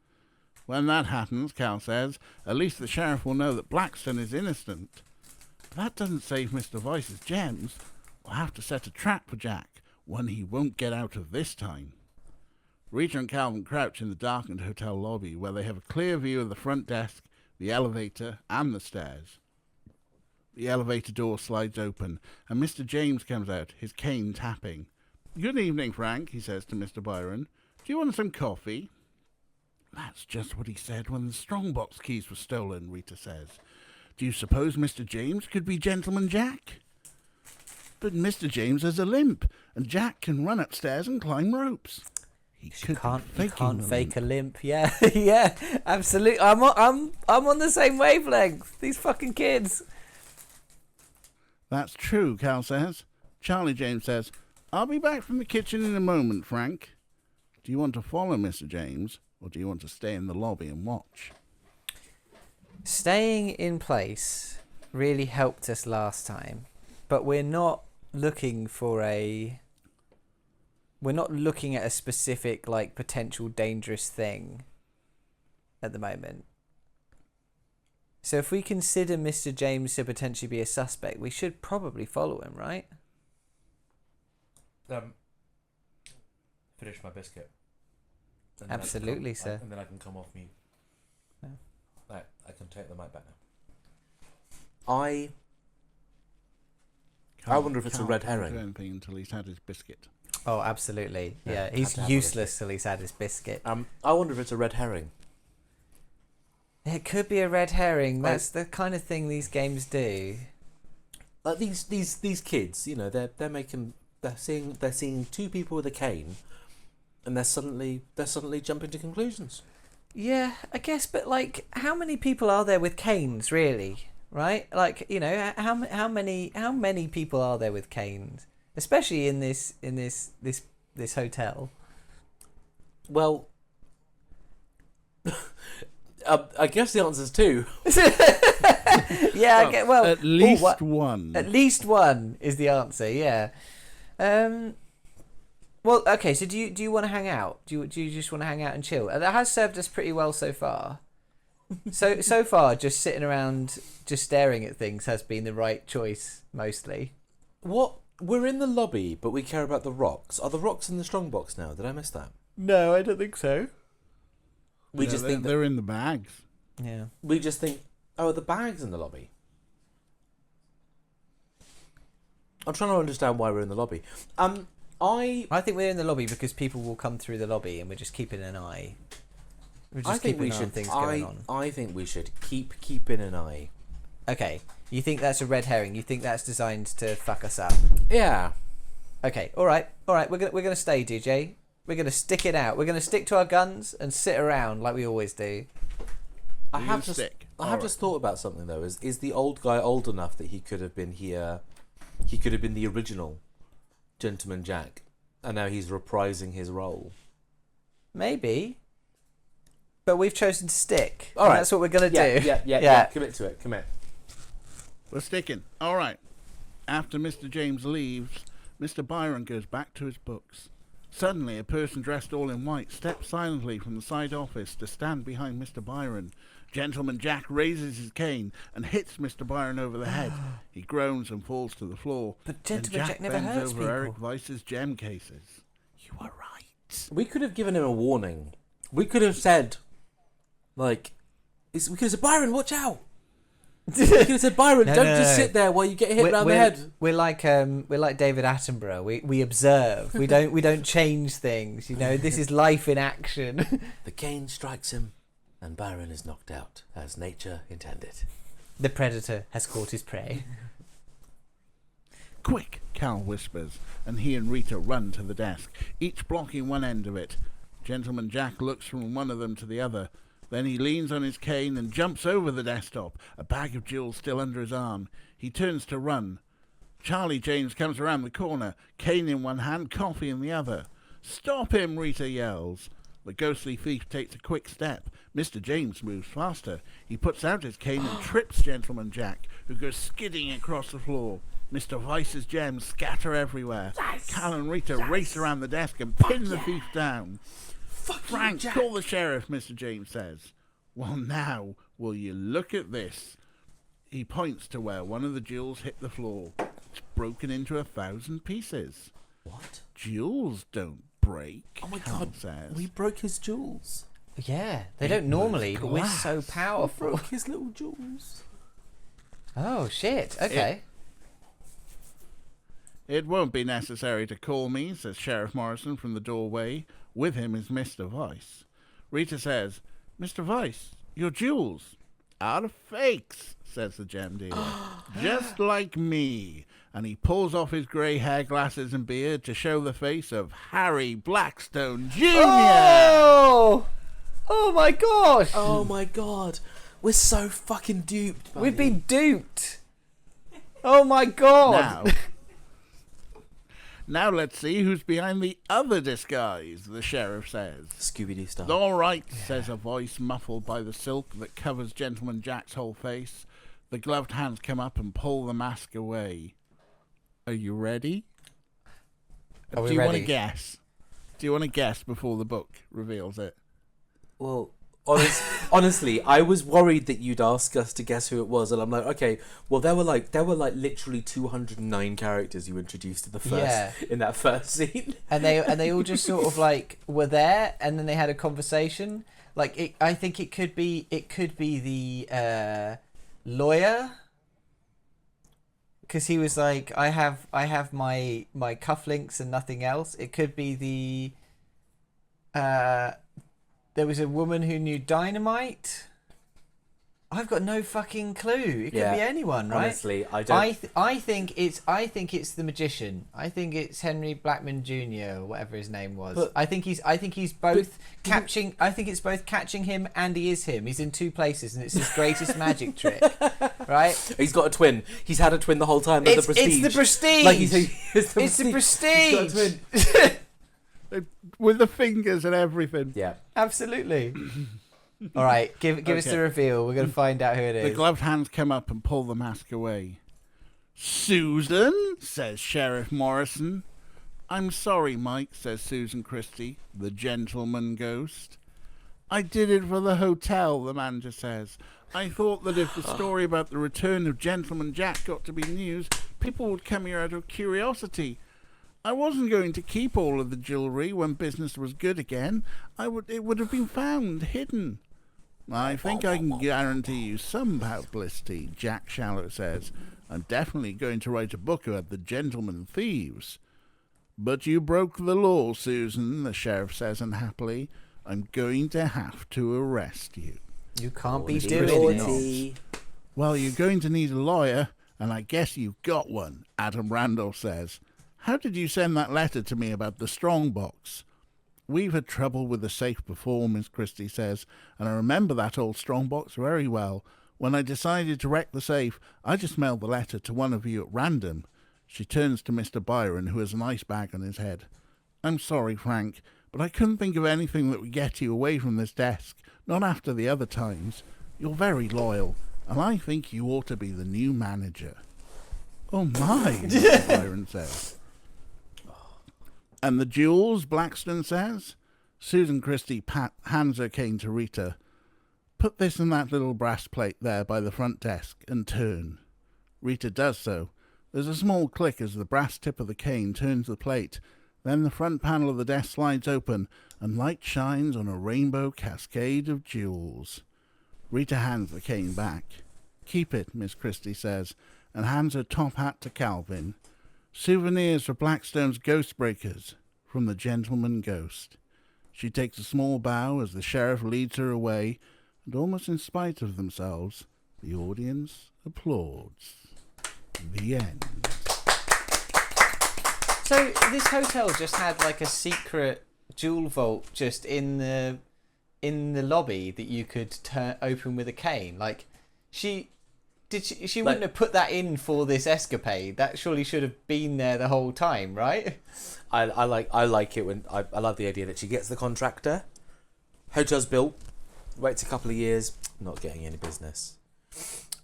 When that happens, Cal says, at least the sheriff will know that Blackstone is innocent. If that doesn't save Mr. Weiss's gems, we'll have to set a trap for Jack, one he won't get out of this time. Rita and Calvin crouch in the darkened hotel lobby, where they have a clear view of the front desk, the elevator, and the stairs. The elevator door slides open, and Mr. James comes out, his cane tapping. Good evening, Frank, he says to Mr. Byron. Do you want some coffee? That's just what he said when the strongbox keys were stolen, Rita says. Do you suppose Mr. James could be Gentleman Jack? But Mr. James has a limp, and Jack can run upstairs and climb ropes. You can't fake a limp. Yeah, yeah, absolutely. I'm on the same wavelength. These fucking kids. That's true, Cal says. Charlie James says, I'll be back from the kitchen in a moment, Frank. Do you want to follow Mr. James, or do you want to stay in the lobby and watch? Staying in place really helped us last time, but we're not looking at a specific, like, potential dangerous thing at the moment. So if we consider Mr. James to potentially be a suspect, we should probably follow him, right? Finish my biscuit. Absolutely, sir. And then I can come off mute. Yeah. Right, I can take the mic back now. I wonder if it's a red herring. Can't do anything until he's had his biscuit. Oh, absolutely. Yeah, Yeah, had he's to have a useless till he's had his biscuit. I wonder if it's a red herring. It could be a red herring. That's the kind of thing these games do. Like these kids, you know, they're seeing two people with a cane, and they're suddenly jumping to conclusions. Yeah, I guess, but like, how many people are there with canes, really? Right? Like, you know, how many people are there with canes, especially in this hotel? Well, I guess the answer is two. Yeah, I get, well, at least one. At least one is the answer. Yeah. Well, okay. So do you want to hang out? Do you just want to hang out and chill? That has served us pretty well so far. So far, just sitting around, just staring at things has been the right choice mostly. What? We're in the lobby, but we care about the rocks. Are the rocks in the strongbox now? Did I miss that? No, I don't think so. We just think they're in the bags. Yeah. We just think, oh, are the bags in the lobby? I'm trying to understand why we're in the lobby. I think we're in the lobby because people will come through the lobby, and we're just keeping an eye. We're just keeping an eye on things going on. I think we should keep keeping an eye. Okay, you think that's a red herring? You think that's designed to fuck us up? Yeah. Okay, all right. We're gonna stay, DJ. We're gonna stick it out. We're gonna stick to our guns and sit around like we always do. I have just thought about something though. Is the old guy old enough that he could have been here? He could have been the original Gentleman Jack, and now he's reprising his role. Maybe. But we've chosen to stick. All right. That's what we're gonna do. Yeah. Commit to it. Commit. We're sticking. All right. After Mr. James leaves, Mr. Byron goes back to his books. Suddenly, a person dressed all in white steps silently from the side office to stand behind Mr. Byron. Gentleman Jack raises his cane and hits Mr. Byron over the head. He groans and falls to the floor. But Gentleman Jack never bends hurts over people. Eric Weiss's gem cases. You were right. We could have given him a warning. We could have said, we could have said, Byron, watch out. We could have said, Byron, don't just sit there while you get hit around the head. We're like David Attenborough. We observe. We don't change things. You know, this is life in action. The cane strikes him, and Byron is knocked out, as nature intended. The predator has caught his prey. Quick, Cal whispers, and he and Rita run to the desk, each blocking one end of it. Gentleman Jack looks from one of them to the other. Then he leans on his cane and jumps over the desktop, a bag of jewels still under his arm. He turns to run. Charlie James comes around the corner, cane in one hand, coffee in the other. Stop him, Rita yells. The ghostly thief takes a quick step. Mr. James moves faster. He puts out his cane and trips Gentleman Jack, who goes skidding across the floor. Mr. Weiss's gems scatter everywhere. Yes! Cal and Rita race around the desk and pin the thief down. Frank, call the sheriff, Mr. James says. Well, now, will you look at this? He points to where one of the jewels hit the floor. It's broken into 1,000 pieces. What? Jewels don't break, Oh my Cal God, says. we broke his jewels. Yeah, they don't normally, but we're so We powerful. broke his little jewels. Oh, shit. Okay. It won't be necessary to call me, says Sheriff Morrison from the doorway. With him is Mr. Weiss. Rita says, Mr. Weiss, your jewels are fakes, says the gem dealer. Just like me. And he pulls off his grey hair, glasses and beard to show the face of Harry Blackstone Jr. Oh! Oh my gosh! Oh my God. We're so fucking duped, buddy. We've been duped! Oh my god! Now let's see who's behind the other disguise, the sheriff says. Scooby-Doo style. All right, says a voice muffled by the silk that covers Gentleman Jack's whole face. The gloved hands come up and pull the mask away. Are you ready? Are we Do you want ready? to guess? Do you want to guess before the book reveals it? Well, honestly, I was worried that you'd ask us to guess who it was, and I'm like, okay, well, there were literally 209 characters you introduced in that first scene, And they all just sort of like were there, and then they had a conversation. Like I think it could be the lawyer, because he was like, I have my cufflinks and nothing else. It could be the there was a woman who knew dynamite. I've got no fucking clue. It could be anyone, right? Honestly, I don't. I think it's the magician. I think it's Henry Blackman Jr. or whatever his name was. But- I think he's both catching. I think it's both catching him and he is him. He's in two places, and it's his greatest magic trick, right? He's got a twin. He's had a twin the whole time. That's the prestige. It's the prestige. Like it's the prestige. He's got a twin. With the fingers and everything. Yeah. Absolutely. All right, give us the reveal. We're going to find out who it is. The gloved hands come up and pull the mask away. Susan, says Sheriff Morrison. I'm sorry, Mike, says Susan Christie, the gentleman ghost. I did it for the hotel, the manager says. I thought that if the story about the return of Gentleman Jack got to be news, people would come here out of curiosity. I wasn't going to keep all of the jewellery when business was good again. It would have been found, hidden. I think I can guarantee you some publicity, Jack Shallow says. I'm definitely going to write a book about the gentleman thieves. But you broke the law, Susan, the sheriff says unhappily. I'm going to have to arrest you. You can't be Mr. doing Christie this. Well, you're going to need a lawyer, and I guess you've got one, Adam Randall says. How did you send that letter to me about the strong box? We've had trouble with the safe before, Miss Christie says, and I remember that old strong box very well. When I decided to wreck the safe, I just mailed the letter to one of you at random. She turns to Mr. Byron, who has an ice bag on his head. I'm sorry, Frank, but I couldn't think of anything that would get you away from this desk, not after the other times. You're very loyal, and I think you ought to be the new manager. Oh my, Mr. Byron says. And the jewels, Blackstone says. Susan Christie hands her cane to Rita. Put this in that little brass plate there by the front desk and turn. Rita does so. There's a small click as the brass tip of the cane turns the plate. Then the front panel of the desk slides open and light shines on a rainbow cascade of jewels. Rita hands the cane back. Keep it, Miss Christie says, and hands her top hat to Calvin. Souvenirs for Blackstone's Ghost Breakers, from the Gentleman Ghost. She takes a small bow as the sheriff leads her away, and almost in spite of themselves, the audience applauds. The end. So this hotel just had like a secret jewel vault just in the lobby that you could open with a cane. Like she wouldn't have put that in for this escapade. That surely should have been there the whole time, right? I like it when I love the idea that she gets the contractor, hotel's built, waits a couple of years, not getting any business.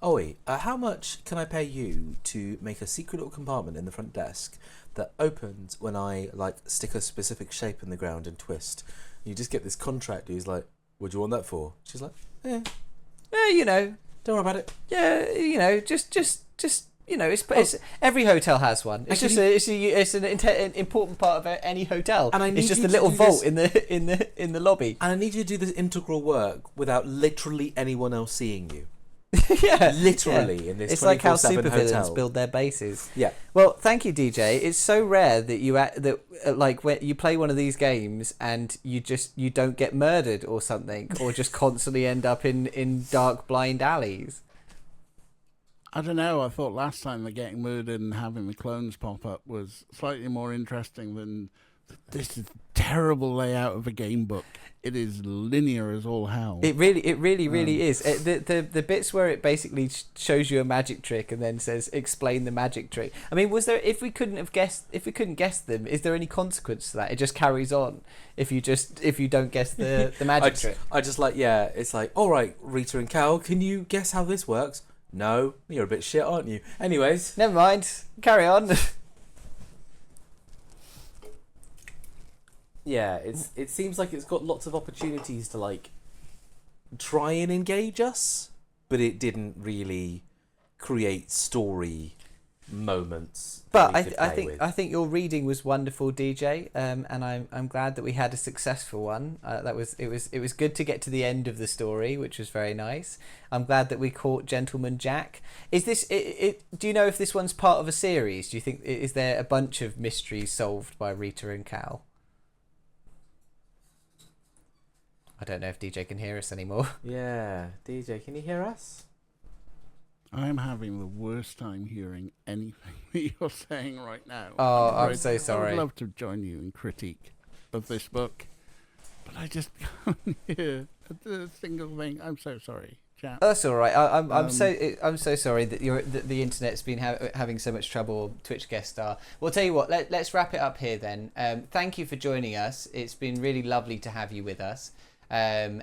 Oi, how much can I pay you to make a secret little compartment in the front desk that opens when I stick a specific shape in the ground and twist? You just get this contractor who's like, "What do you want that for?" She's like, "Yeah, you know, don't worry about it. Yeah, you know, just you know, it's every hotel has one. It's just it's an important part of any hotel. And it's just a little vault in the lobby. And I need you to do this integral work without literally anyone else seeing you. Yeah, literally in this. It's like how 24/7 supervillains hotel. build their bases. Yeah. Well, thank you, DJ. It's so rare that like when you play one of these games and you don't get murdered or something, or just constantly end up in dark, blind alleys. I don't know. I thought last time the getting murdered and having the clones pop up was slightly more interesting than this terrible layout of a game book. It is linear as all hell. It really is. The bits where it basically shows you a magic trick and then says explain the magic trick. I mean, was there if we couldn't guess them, is there any consequence to that? It just carries on if you don't guess the magic trick. It's like, all right, Rita and Cal, can you guess how this works? No, you're a bit shit, aren't you? Anyways, never mind. Carry on. Yeah, it seems like it's got lots of opportunities to try and engage us, but it didn't really create story moments. But I think your reading was wonderful, DJ, and I'm glad that we had a successful one. It was good to get to the end of the story, which was very nice. I'm glad that we caught Gentleman Jack. Is this do you know if this one's part of a series? Do you think is there a bunch of mysteries solved by Rita and Cal? I don't know if DJ can hear us anymore. Yeah, DJ, can you hear us? I'm having the worst time hearing anything that you're saying right now. Oh, I'm so sorry. I would love to join you in critique of this book, but I just can't hear a single thing. I'm so sorry, chap. That's all right. I'm so sorry that the internet's been having so much trouble. Twitch guest star. Well, tell you what. Let's wrap it up here then. Thank you for joining us. It's been really lovely to have you with us. I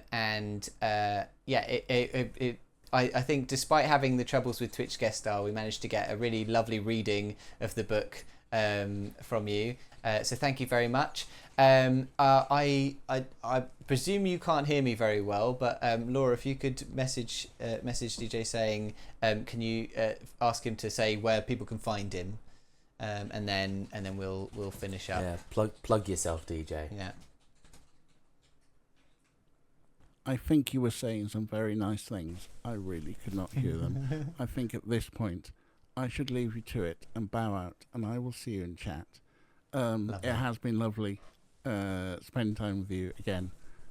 think despite having the troubles with Twitch guest star, we managed to get a really lovely reading of the book from you. So thank you very much. I presume you can't hear me very well, but Laura, if you could message DJ saying, can you ask him to say where people can find him, and then we'll finish up. Yeah, plug yourself, DJ. Yeah. I think you were saying some very nice things. I really could not hear them. I think at this point, I should leave you to it and bow out, and I will see you in chat. It has been lovely spending time with you again,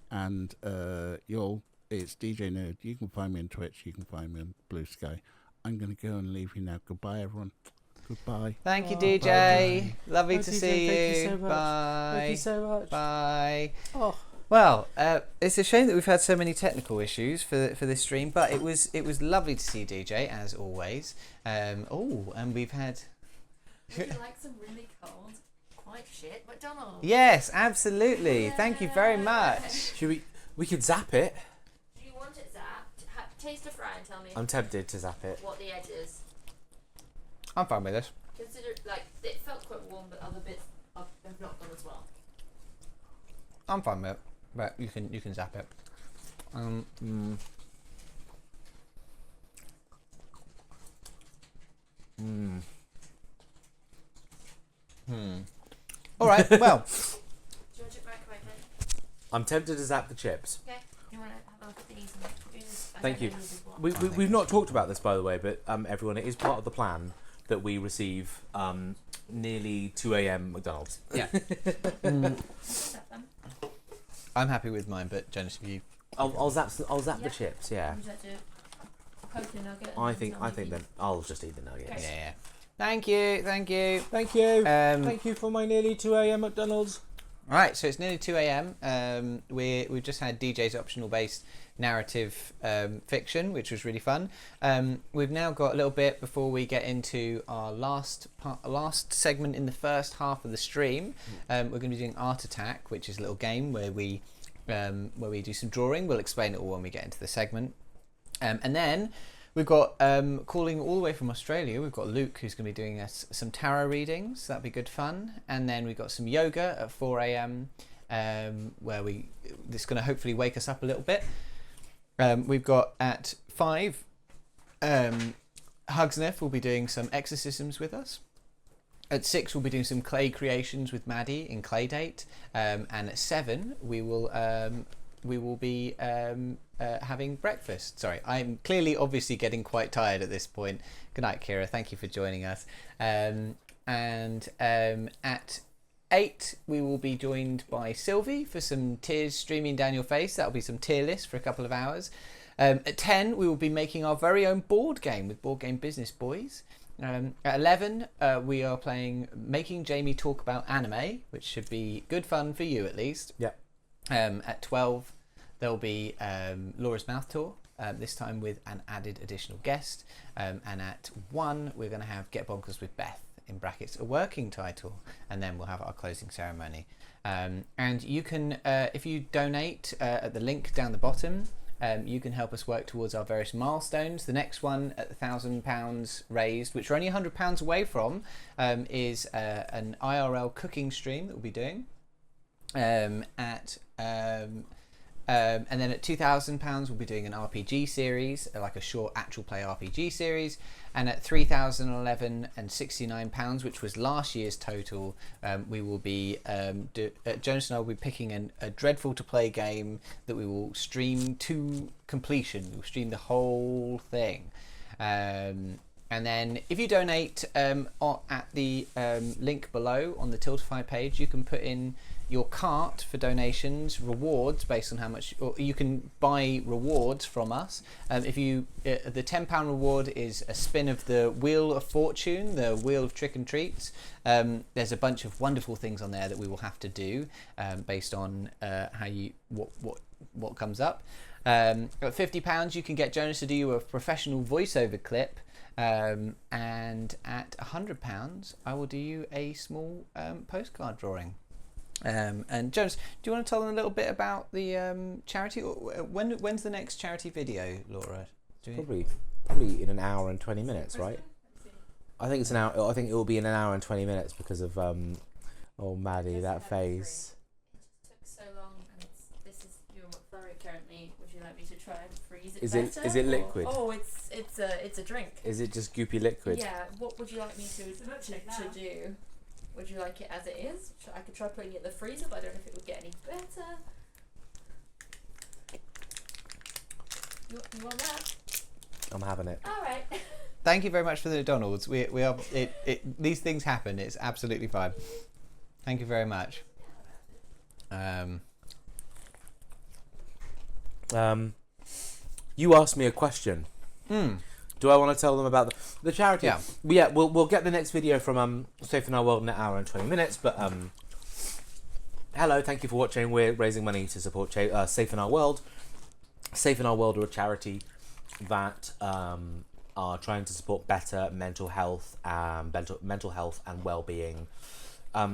and it's DJNrrd. You can find me on Twitch. You can find me on Blue Sky. I'm going to go and leave you now. Goodbye, everyone. Goodbye. Thank you, DJ. Bye. Lovely to DJ, see you. thank you so much. Bye. Thank you so much. Bye. Oh. Well, it's a shame that we've had so many technical issues for this stream, but it was lovely to see DJ as always. And we've had. Would you like some really cold, quite shit McDonald's? Yes, absolutely. Thank you very much. Should we could zap it. Do you want it zapped? Taste a fry and tell me I'm tempted to zap it. what the edge is. I'm fine with this. Consider it felt quite warm, but other bits have not gone as well. I'm fine with it, but you can zap it. All right. Well, Do you want it right away, then? I'm tempted to zap the chips. Okay. You want to have a look at these and do this? I Thank don't you. know these as well. We've not talked about this, by the way, but everyone, it is part of the plan that we receive nearly 2 a.m. McDonald's. yeah, Zap them. I'm happy with mine, but Jonas, if you. I'll zap Yeah. the chips. Yeah. Would you like to poke the nugget? and I then think tell me then I'll just eat the nuggets. Okay. Yeah. Thank you. Thank you. Um, Thank you for my nearly 2 a.m. McDonald's. Right, so it's nearly 2 a.m. We've just had DJ's optional based narrative fiction, which was really fun. We've now got a little bit before we get into our last segment in the first half of the stream. We're going to be doing Art Attack, which is a little game where we do some drawing. We'll explain it all when we get into the segment. And then we've got, calling all the way from Australia, we've got Luke, who's going to be doing us some tarot readings. That'll be good fun. And then we've got some yoga at 4 a.m, where this is going to hopefully wake us up a little bit. We've got at 5, Hugsniff will be doing some exorcisms with us. At 6, we'll be doing some clay creations with Maddie in Claydate. And at 7, we will be having breakfast. Sorry, I'm clearly obviously getting quite tired at this point. Good night, Kira. Thank you for joining us. And at 8, we will be joined by Sylvie for some tears streaming down your face. That'll be some tier lists for a couple of hours. At 10, we will be making our very own board game with Board Game Business Boys. At 11, we are playing Making Jamie Talk About Anime, which should be good fun for you at least. Yep. At 12, there'll be Laura's Mouth Tour, this time with an added additional guest. And at 1, we're going to have Get Bonkers with Beth, in brackets, a working title. And then we'll have our closing ceremony. And you can, if you donate at the link down the bottom, you can help us work towards our various milestones. The next one at £1,000 raised, which we're only £100 away from, is an IRL cooking stream that we'll be doing. And then at £2,000 we'll be doing an RPG series, like a short actual play RPG series. And at £3,011 and £69, which was last year's total, we will be Jonas and I will be picking a dreadful to play game that we will stream to completion. We'll stream the whole thing. And then if you donate at the link below on the Tiltify page, you can put in your cart for donations, rewards based on how much, or you can buy rewards from us. If you, the £10 reward is a spin of the Wheel of Fortune, the Wheel of Trick and Treats. There's a bunch of wonderful things on there that we will have to do based on what comes up. At £50, you can get Jonas to do you a professional voiceover clip. And at £100, I will do you a small postcard drawing. And Jonas, do you want to tell them a little bit about the charity? When's the next charity video, Laura? Probably in an hour and 20 minutes, right? I think it's an hour. I think it will be in an hour and 20 minutes because of oh Maddie, Yes, that I have face. It took so long, and this is your McFlurry currently. Would you like me to try and freeze it Is better? it liquid? Oh, it's a drink. Is it just goopy liquid? Yeah. What would you like me to now. do? Would you like it as it is? I could try putting it in the freezer, but I don't know if it would get any better. You want that? I'm having it. All right. Thank you very much for the McDonald's. We are these things happen. It's absolutely fine. Thank you very much. You asked me a question. Do I want to tell them about the charity? Yeah. Yeah, we'll get the next video from Safe in Our World in an hour and 20 minutes. But hello, thank you for watching. We're raising money to support Safe in Our World. Safe in Our World are a charity that are trying to support better mental health and well-being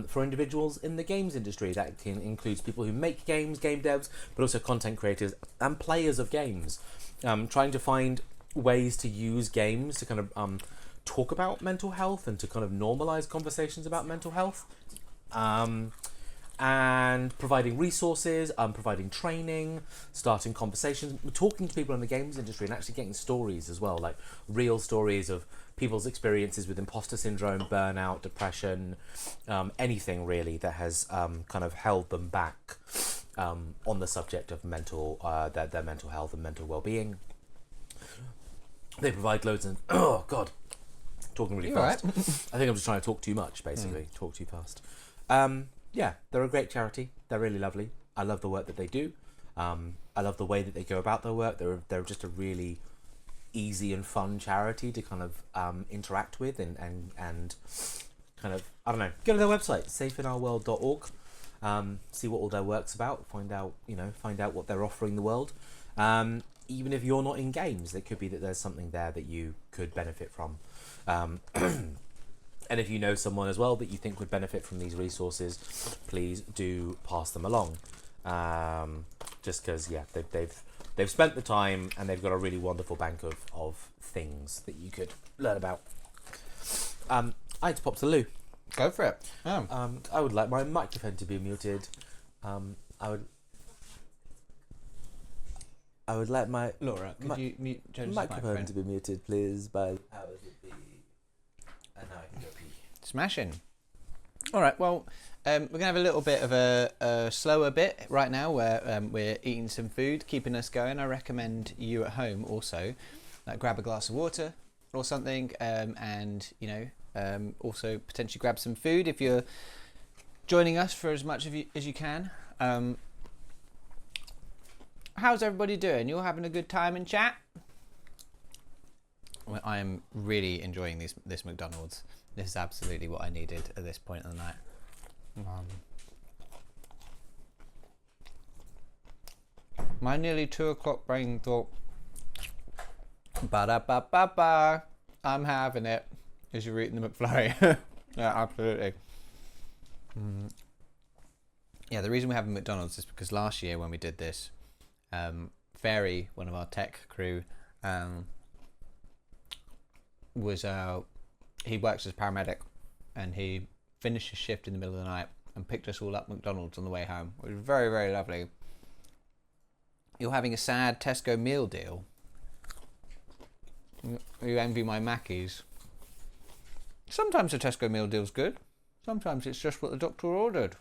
for individuals in the games industry. That includes people who make games, game devs, but also content creators and players of games. Trying to find ways to use games to kind of talk about mental health and to kind of normalize conversations about mental health. And providing resources, providing training, starting conversations, talking to people in the games industry and actually getting stories as well, like real stories of people's experiences with imposter syndrome, burnout, depression, anything really that has kind of held them back on the subject of their mental health and mental well-being. They provide loads of... Oh, God. Talking really fast. Right. I think I'm just trying to talk too much, basically. Talk too fast. Yeah, they're a great charity. They're really lovely. I love the work that they do. I love the way that they go about their work. They're just a really easy and fun charity to kind of interact with and kind of, I don't know, go to their website, safeinourworld.org, see what all their work's about, find out what they're offering the world. Even if you're not in games, it could be that there's something there that you could benefit from. And if you know someone as well that you think would benefit from these resources, please do pass them along. Just because, yeah, they've spent the time and they've got a really wonderful bank of things that you could learn about. I had to pop to the loo. Go for it. I would like my microphone to be muted. I would like my Laura, could you mute Jones's microphone to be muted, please, by the powers that be. And now I can go pee. Smashing. All right, well, we're going to have a little bit of a slower bit right now where we're eating some food, keeping us going. I recommend you at home also grab a glass of water or something and, also potentially grab some food if you're joining us for as much as you can. How's everybody doing? You all having a good time in chat? Well, I am really enjoying this McDonald's. This is absolutely what I needed at this point of the night. My nearly 2 o'clock brain thought, ba-da-ba-ba-ba, I'm having it, as you're eating the McFlurry. Yeah, absolutely. Yeah, the reason we have a McDonald's is because last year when we did this, Fairy, one of our tech crew, he works as a paramedic, and he finished his shift in the middle of the night and picked us all up at McDonald's on the way home. It was very, very lovely. You're having a sad Tesco meal deal. You envy my Mackies. Sometimes a Tesco meal deal's good. Sometimes it's just what the doctor ordered.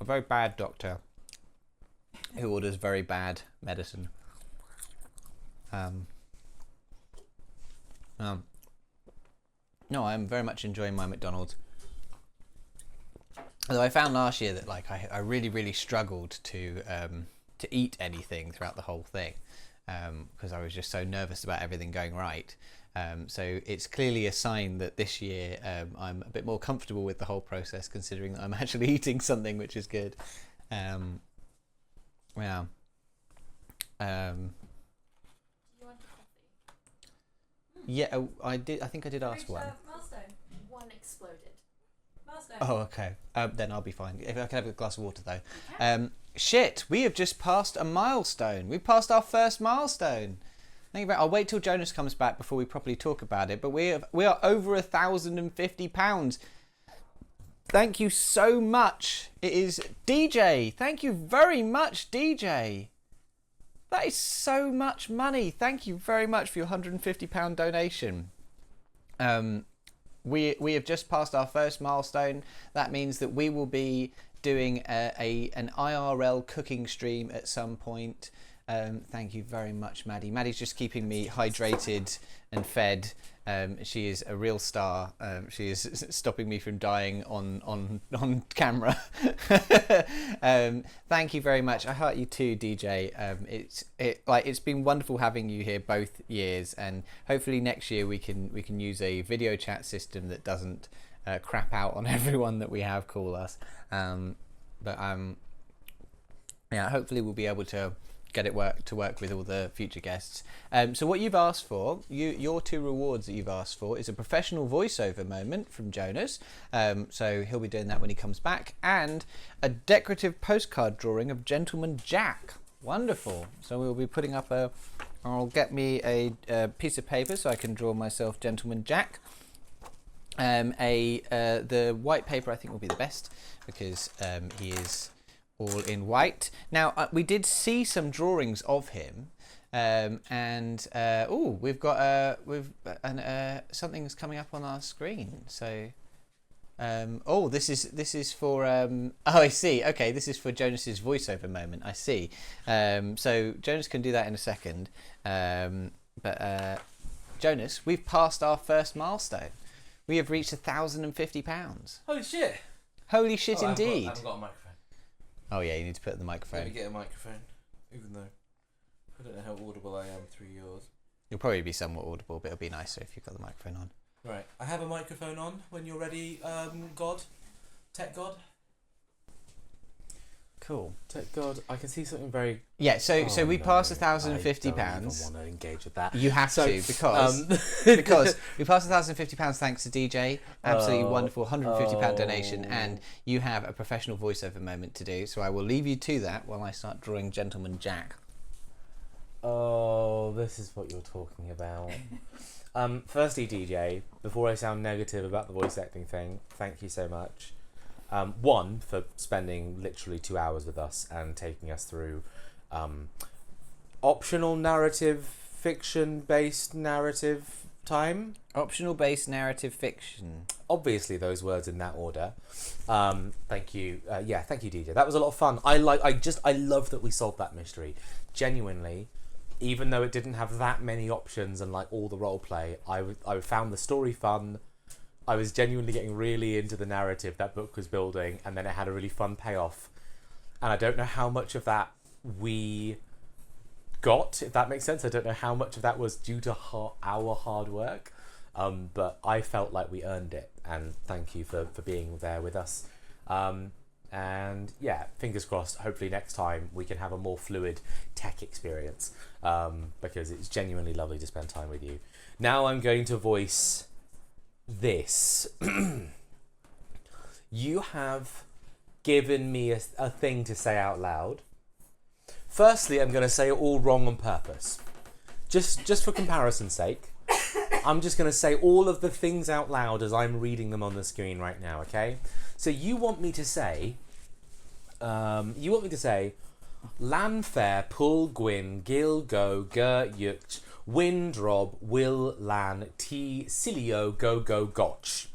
A very bad doctor who orders very bad medicine. No, I'm very much enjoying my McDonald's. Although I found last year that I really, really struggled to eat anything throughout the whole thing because I was just so nervous about everything going right. So it's clearly a sign that this year I'm a bit more comfortable with the whole process, considering that I'm actually eating something which is good. Yeah. Do you want a coffee? Yeah, I did. I think I did ask Reached one. a milestone. One exploded. Milestone. Oh, okay. Then I'll be fine. If I can have a glass of water though. Shit, we have just passed a milestone. We passed our first milestone. Thank you very. I'll wait till Jonas comes back before we properly talk about it. But we are over £1,050. Thank you so much. It is DJ. Thank you very much, DJ. That is so much money. Thank you very much for your £150 donation. We have just passed our first milestone. That means that we will be doing an IRL cooking stream at some point. Thank you very much, Maddie. Maddie's just keeping me hydrated and fed. She is a real star. She is stopping me from dying on camera. Thank you very much. I heart you too, DJ. It's been wonderful having you here both years, and hopefully next year we can use a video chat system that doesn't crap out on everyone that we have call us. Hopefully we'll be able to get it to work with all the future guests. So what you've asked for, your two rewards that you've asked for, is a professional voiceover moment from Jonas. So he'll be doing that when he comes back, and a decorative postcard drawing of Gentleman Jack. Wonderful. So we'll be putting up I'll get me a piece of paper so I can draw myself Gentleman Jack. The white paper I think will be the best because he is all in white. Now we did see some drawings of him, we've got something's coming up on our screen. So this is for I see. Okay, this is for Jonas's voiceover moment. I see. So Jonas can do that in a second. Jonas, we've passed our first milestone. We have reached £1,050. Holy shit! Holy shit, indeed. I haven't got a microphone. Oh yeah, you need to put the microphone. Let me get a microphone, even though I don't know how audible I am through yours. You'll probably be somewhat audible, but it'll be nicer if you've got the microphone on. Right, I have a microphone on when you're ready, God. Tech God. Cool. Tech God, I can see something very... Yeah, so we passed £1,050. I don't even want to engage with that. You have to, because we passed £1,050 thanks to DJ. Absolutely wonderful £150 donation, and you have a professional voiceover moment to do. So I will leave you to that while I start drawing Gentleman Jack. Oh, this is what you're talking about. Firstly, DJ, before I sound negative about the voice acting thing, thank you so much. One, for spending literally 2 hours with us and taking us through optional narrative, fiction-based narrative time. Optional based narrative fiction. Obviously, those words in that order. Thank you. Thank you, DJ. That was a lot of fun. I love that we solved that mystery. Genuinely, even though it didn't have that many options and like all the role play, I found the story fun. I was genuinely getting really into the narrative that book was building, and then it had a really fun payoff. And I don't know how much of that we got, if that makes sense. I don't know how much of that was due to our hard work, but I felt like we earned it, and thank you for being there with us. And yeah, fingers crossed, hopefully next time we can have a more fluid tech experience, because it's genuinely lovely to spend time with you. Now I'm going to voice... this. You have given me a thing to say out loud. Firstly, I'm going to say it all wrong on purpose. Just for comparison's sake. I'm just going to say all of the things out loud as I'm reading them on the screen right now, okay? So you want me to say... Lanfair, Pull, Gwyn, Gil, Go, Ger, Yucht, Windrob, Will, Lan, T, Cilio, Go, Go, Gotch.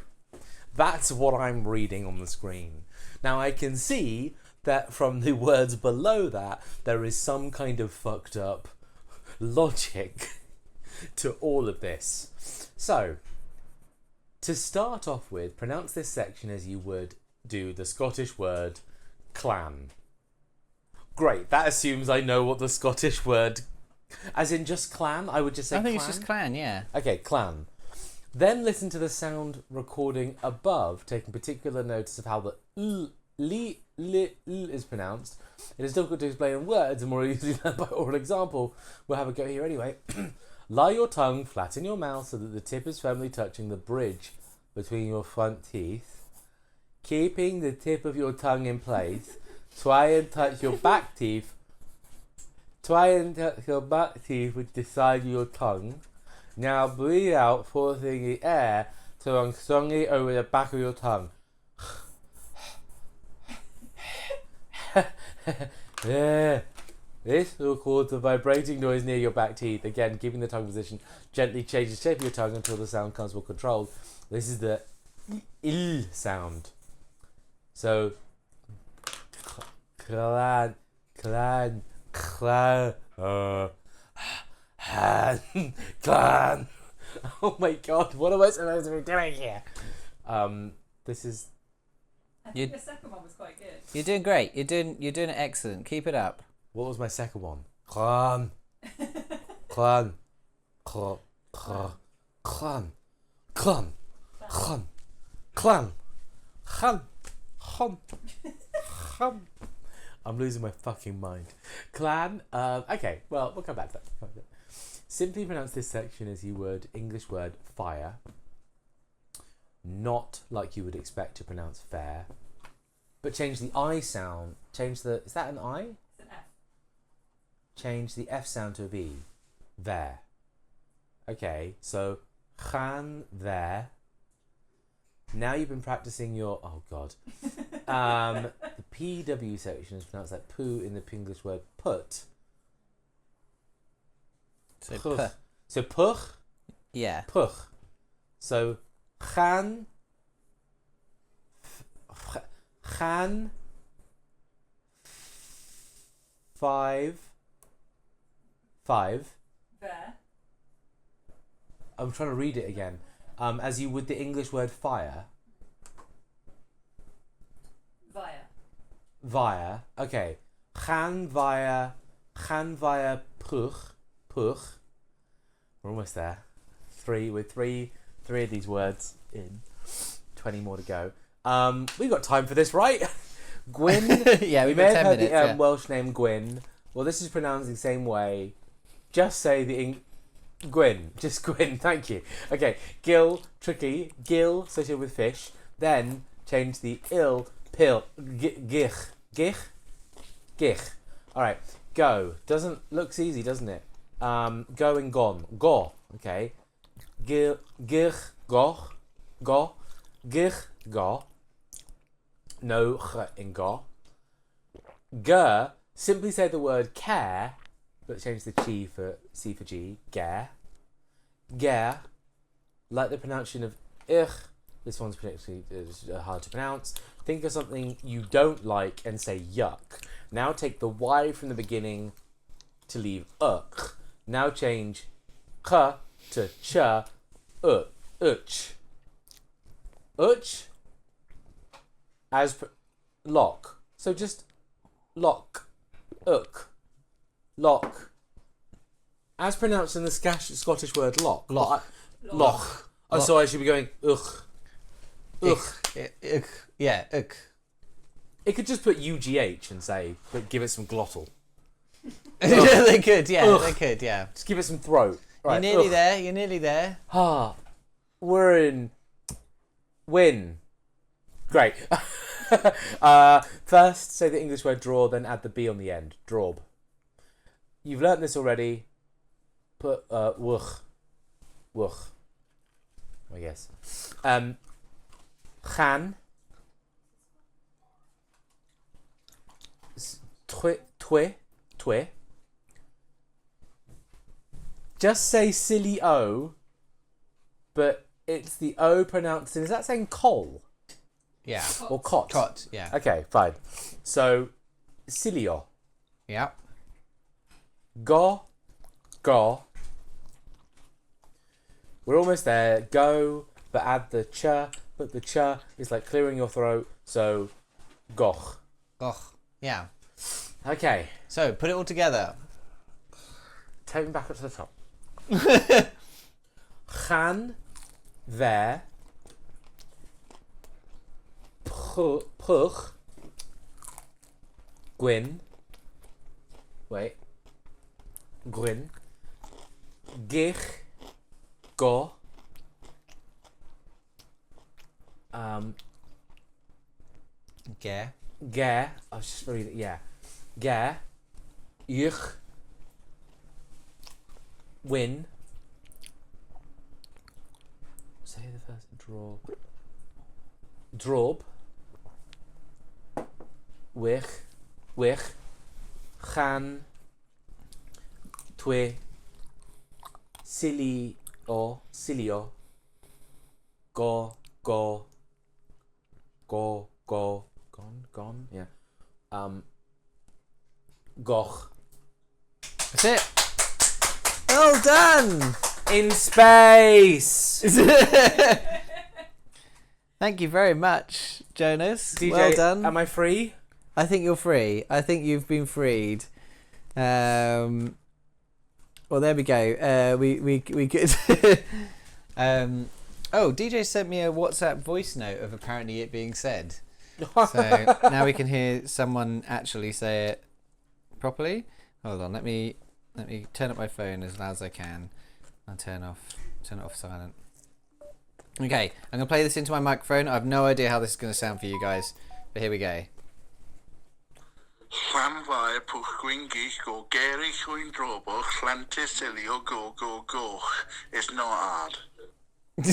That's what I'm reading on the screen. Now I can see that from the words below that, there is some kind of fucked up logic to all of this. So, to start off with, pronounce this section as you would do the Scottish word clan. Great, that assumes I know what the Scottish word... As in just clan? I would just say clan. I think it's just clan, yeah. Okay, clan. Then listen to the sound recording above, taking particular notice of how the l is pronounced. It is difficult to explain in words and more easily learned by oral example. We'll have a go here anyway. Lie your tongue flat in your mouth so that the tip is firmly touching the bridge between your front teeth. Keeping the tip of your tongue in place, try and touch your back teeth Try and touch your back teeth with the side of your tongue. Now breathe out, forcing the air to run strongly over the back of your tongue. Yeah. This will cause a vibrating noise near your back teeth. Again, keeping the tongue position. Gently change the shape of your tongue until the sound comes more controlled. This is the il sound. So, clan, clan, clan, clan. Oh my god, what am I supposed to be doing here? This is. I think the second one was quite good. You're doing great. You're doing it excellent. Keep it up. What was my second one? Clan, clan, clan, clan, clan, clan, clan, clan, clan, clan. I'm losing my fucking mind. Clan. Okay. Well, we'll come back to that. Simply pronounce this section as you would English word fire. Not like you would expect to pronounce fair. But change the I sound. Change the. Is that an I? It's an F. Change the F sound to a B. There. Okay. So gaan there. Now you've been practicing your. Oh God. The PW section is pronounced like poo in the English word put. So, Puch. So puch. yeah. Puch. So gaan. Gaan. 5. There. I'm trying to read it again. As you would the English word fire. Via. Via. Okay. Gaan via puch. Puch. We're almost there. Three of these words in. 20 more to go. We've got time for this, right? Gwyn. Yeah, we we've may got have 10 heard minutes. the Welsh name Gwyn. Well, this is pronounced the same way. Just say the Gwyn. Just Gwyn. Thank you. Okay. Gill. Tricky. Gill associated with fish. Then change the ill. Pill. Gich. Gich. Gich. All right. Go. Looks easy, doesn't it? Go and gone. Go. Okay. Gich. Go. Go. Gich. Go. No ch in go. G. Simply say the word care, but change the chi for C for G. Gare. Gare. Like the pronunciation of ich. This one's particularly hard to pronounce. Think of something you don't like and say yuck. Now take the Y from the beginning to leave uk. Now change k to ch. Uch. Uch. As lock. So just lock. Uk. Lock. As pronounced in the Scottish word lock. Lock. Loch. Oh, so I should be going ugh. Ugh. Yeah, ugh. It could just put UGH and say, but give it some glottal. They could, yeah. Ugh. They could, yeah. Just give it some throat. Right. You're nearly ugh. there. You're nearly there. Ah, we're in. Win. Great. First, say the English word draw, then add the B on the end. Draw. You've learnt this already. Put wuch. Wuch. I guess. Gaan. Twi. Just say silly O, but it's the O pronounced in. Is that saying coal Yeah. or cot? Cot, yeah. Okay, fine. So, silio. Yeah. Go. We're almost there. Go, but add the ch. But the ch is like clearing your throat. So, goch. Ugh. Yeah. Okay, So, put it all together. take me back up to the top. Gaan there. Puch. Gwyn. Wait. Gwyn. Gich. Go. Yeah. Ger. I was just reading. Yeah. Ger. Ich. win. Say the first draw. Drob. Wych. Chan. Twe. Silio. Go. Gone. Yeah. Goch. That's it. Well done. In space. Thank you very much, Jonas. DJ, well done. am I free? I think you're free. I think you've been freed. Well, there we go. We could. Oh, DJ sent me a WhatsApp voice note of apparently it being said. So now we can hear someone actually say it properly. Hold on, let me turn up my phone as loud as I can. I'll turn it off silent. Okay, I'm gonna play this into my microphone. I have no idea how this is gonna sound for you guys, but here we go. Llanfair pwchgwyn gich go geri chwyn drobo chlantis silio go. It's not hard. That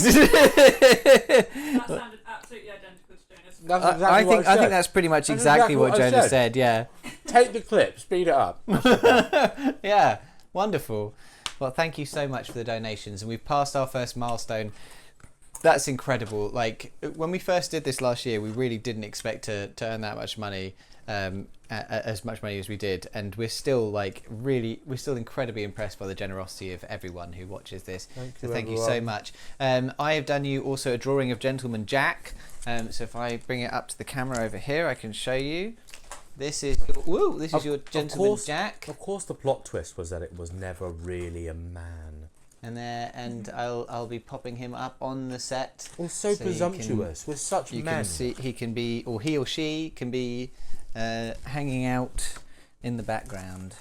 sounded absolutely identical to Jonas. That's exactly I what think I said. that's pretty much That's exactly what I Jonas said. Yeah. Take the clip, speed it up. Yeah, wonderful. Well, thank you so much for the donations, and we've passed our first milestone. That's incredible. Like, when we first did this last year, we really didn't expect to earn that much money, as much money as we did, and we're still incredibly impressed by the generosity of everyone who watches this. Thank you so much. I have done you also a drawing of Gentleman Jack. So if I bring it up to the camera over here, I can show you. This is your Gentleman Jack. Of course, the plot twist was that it was never really a man. And I'll be popping him up on the set. We're so presumptuous. We're such you men. Can see he can be, or he or she can be, hanging out in the background.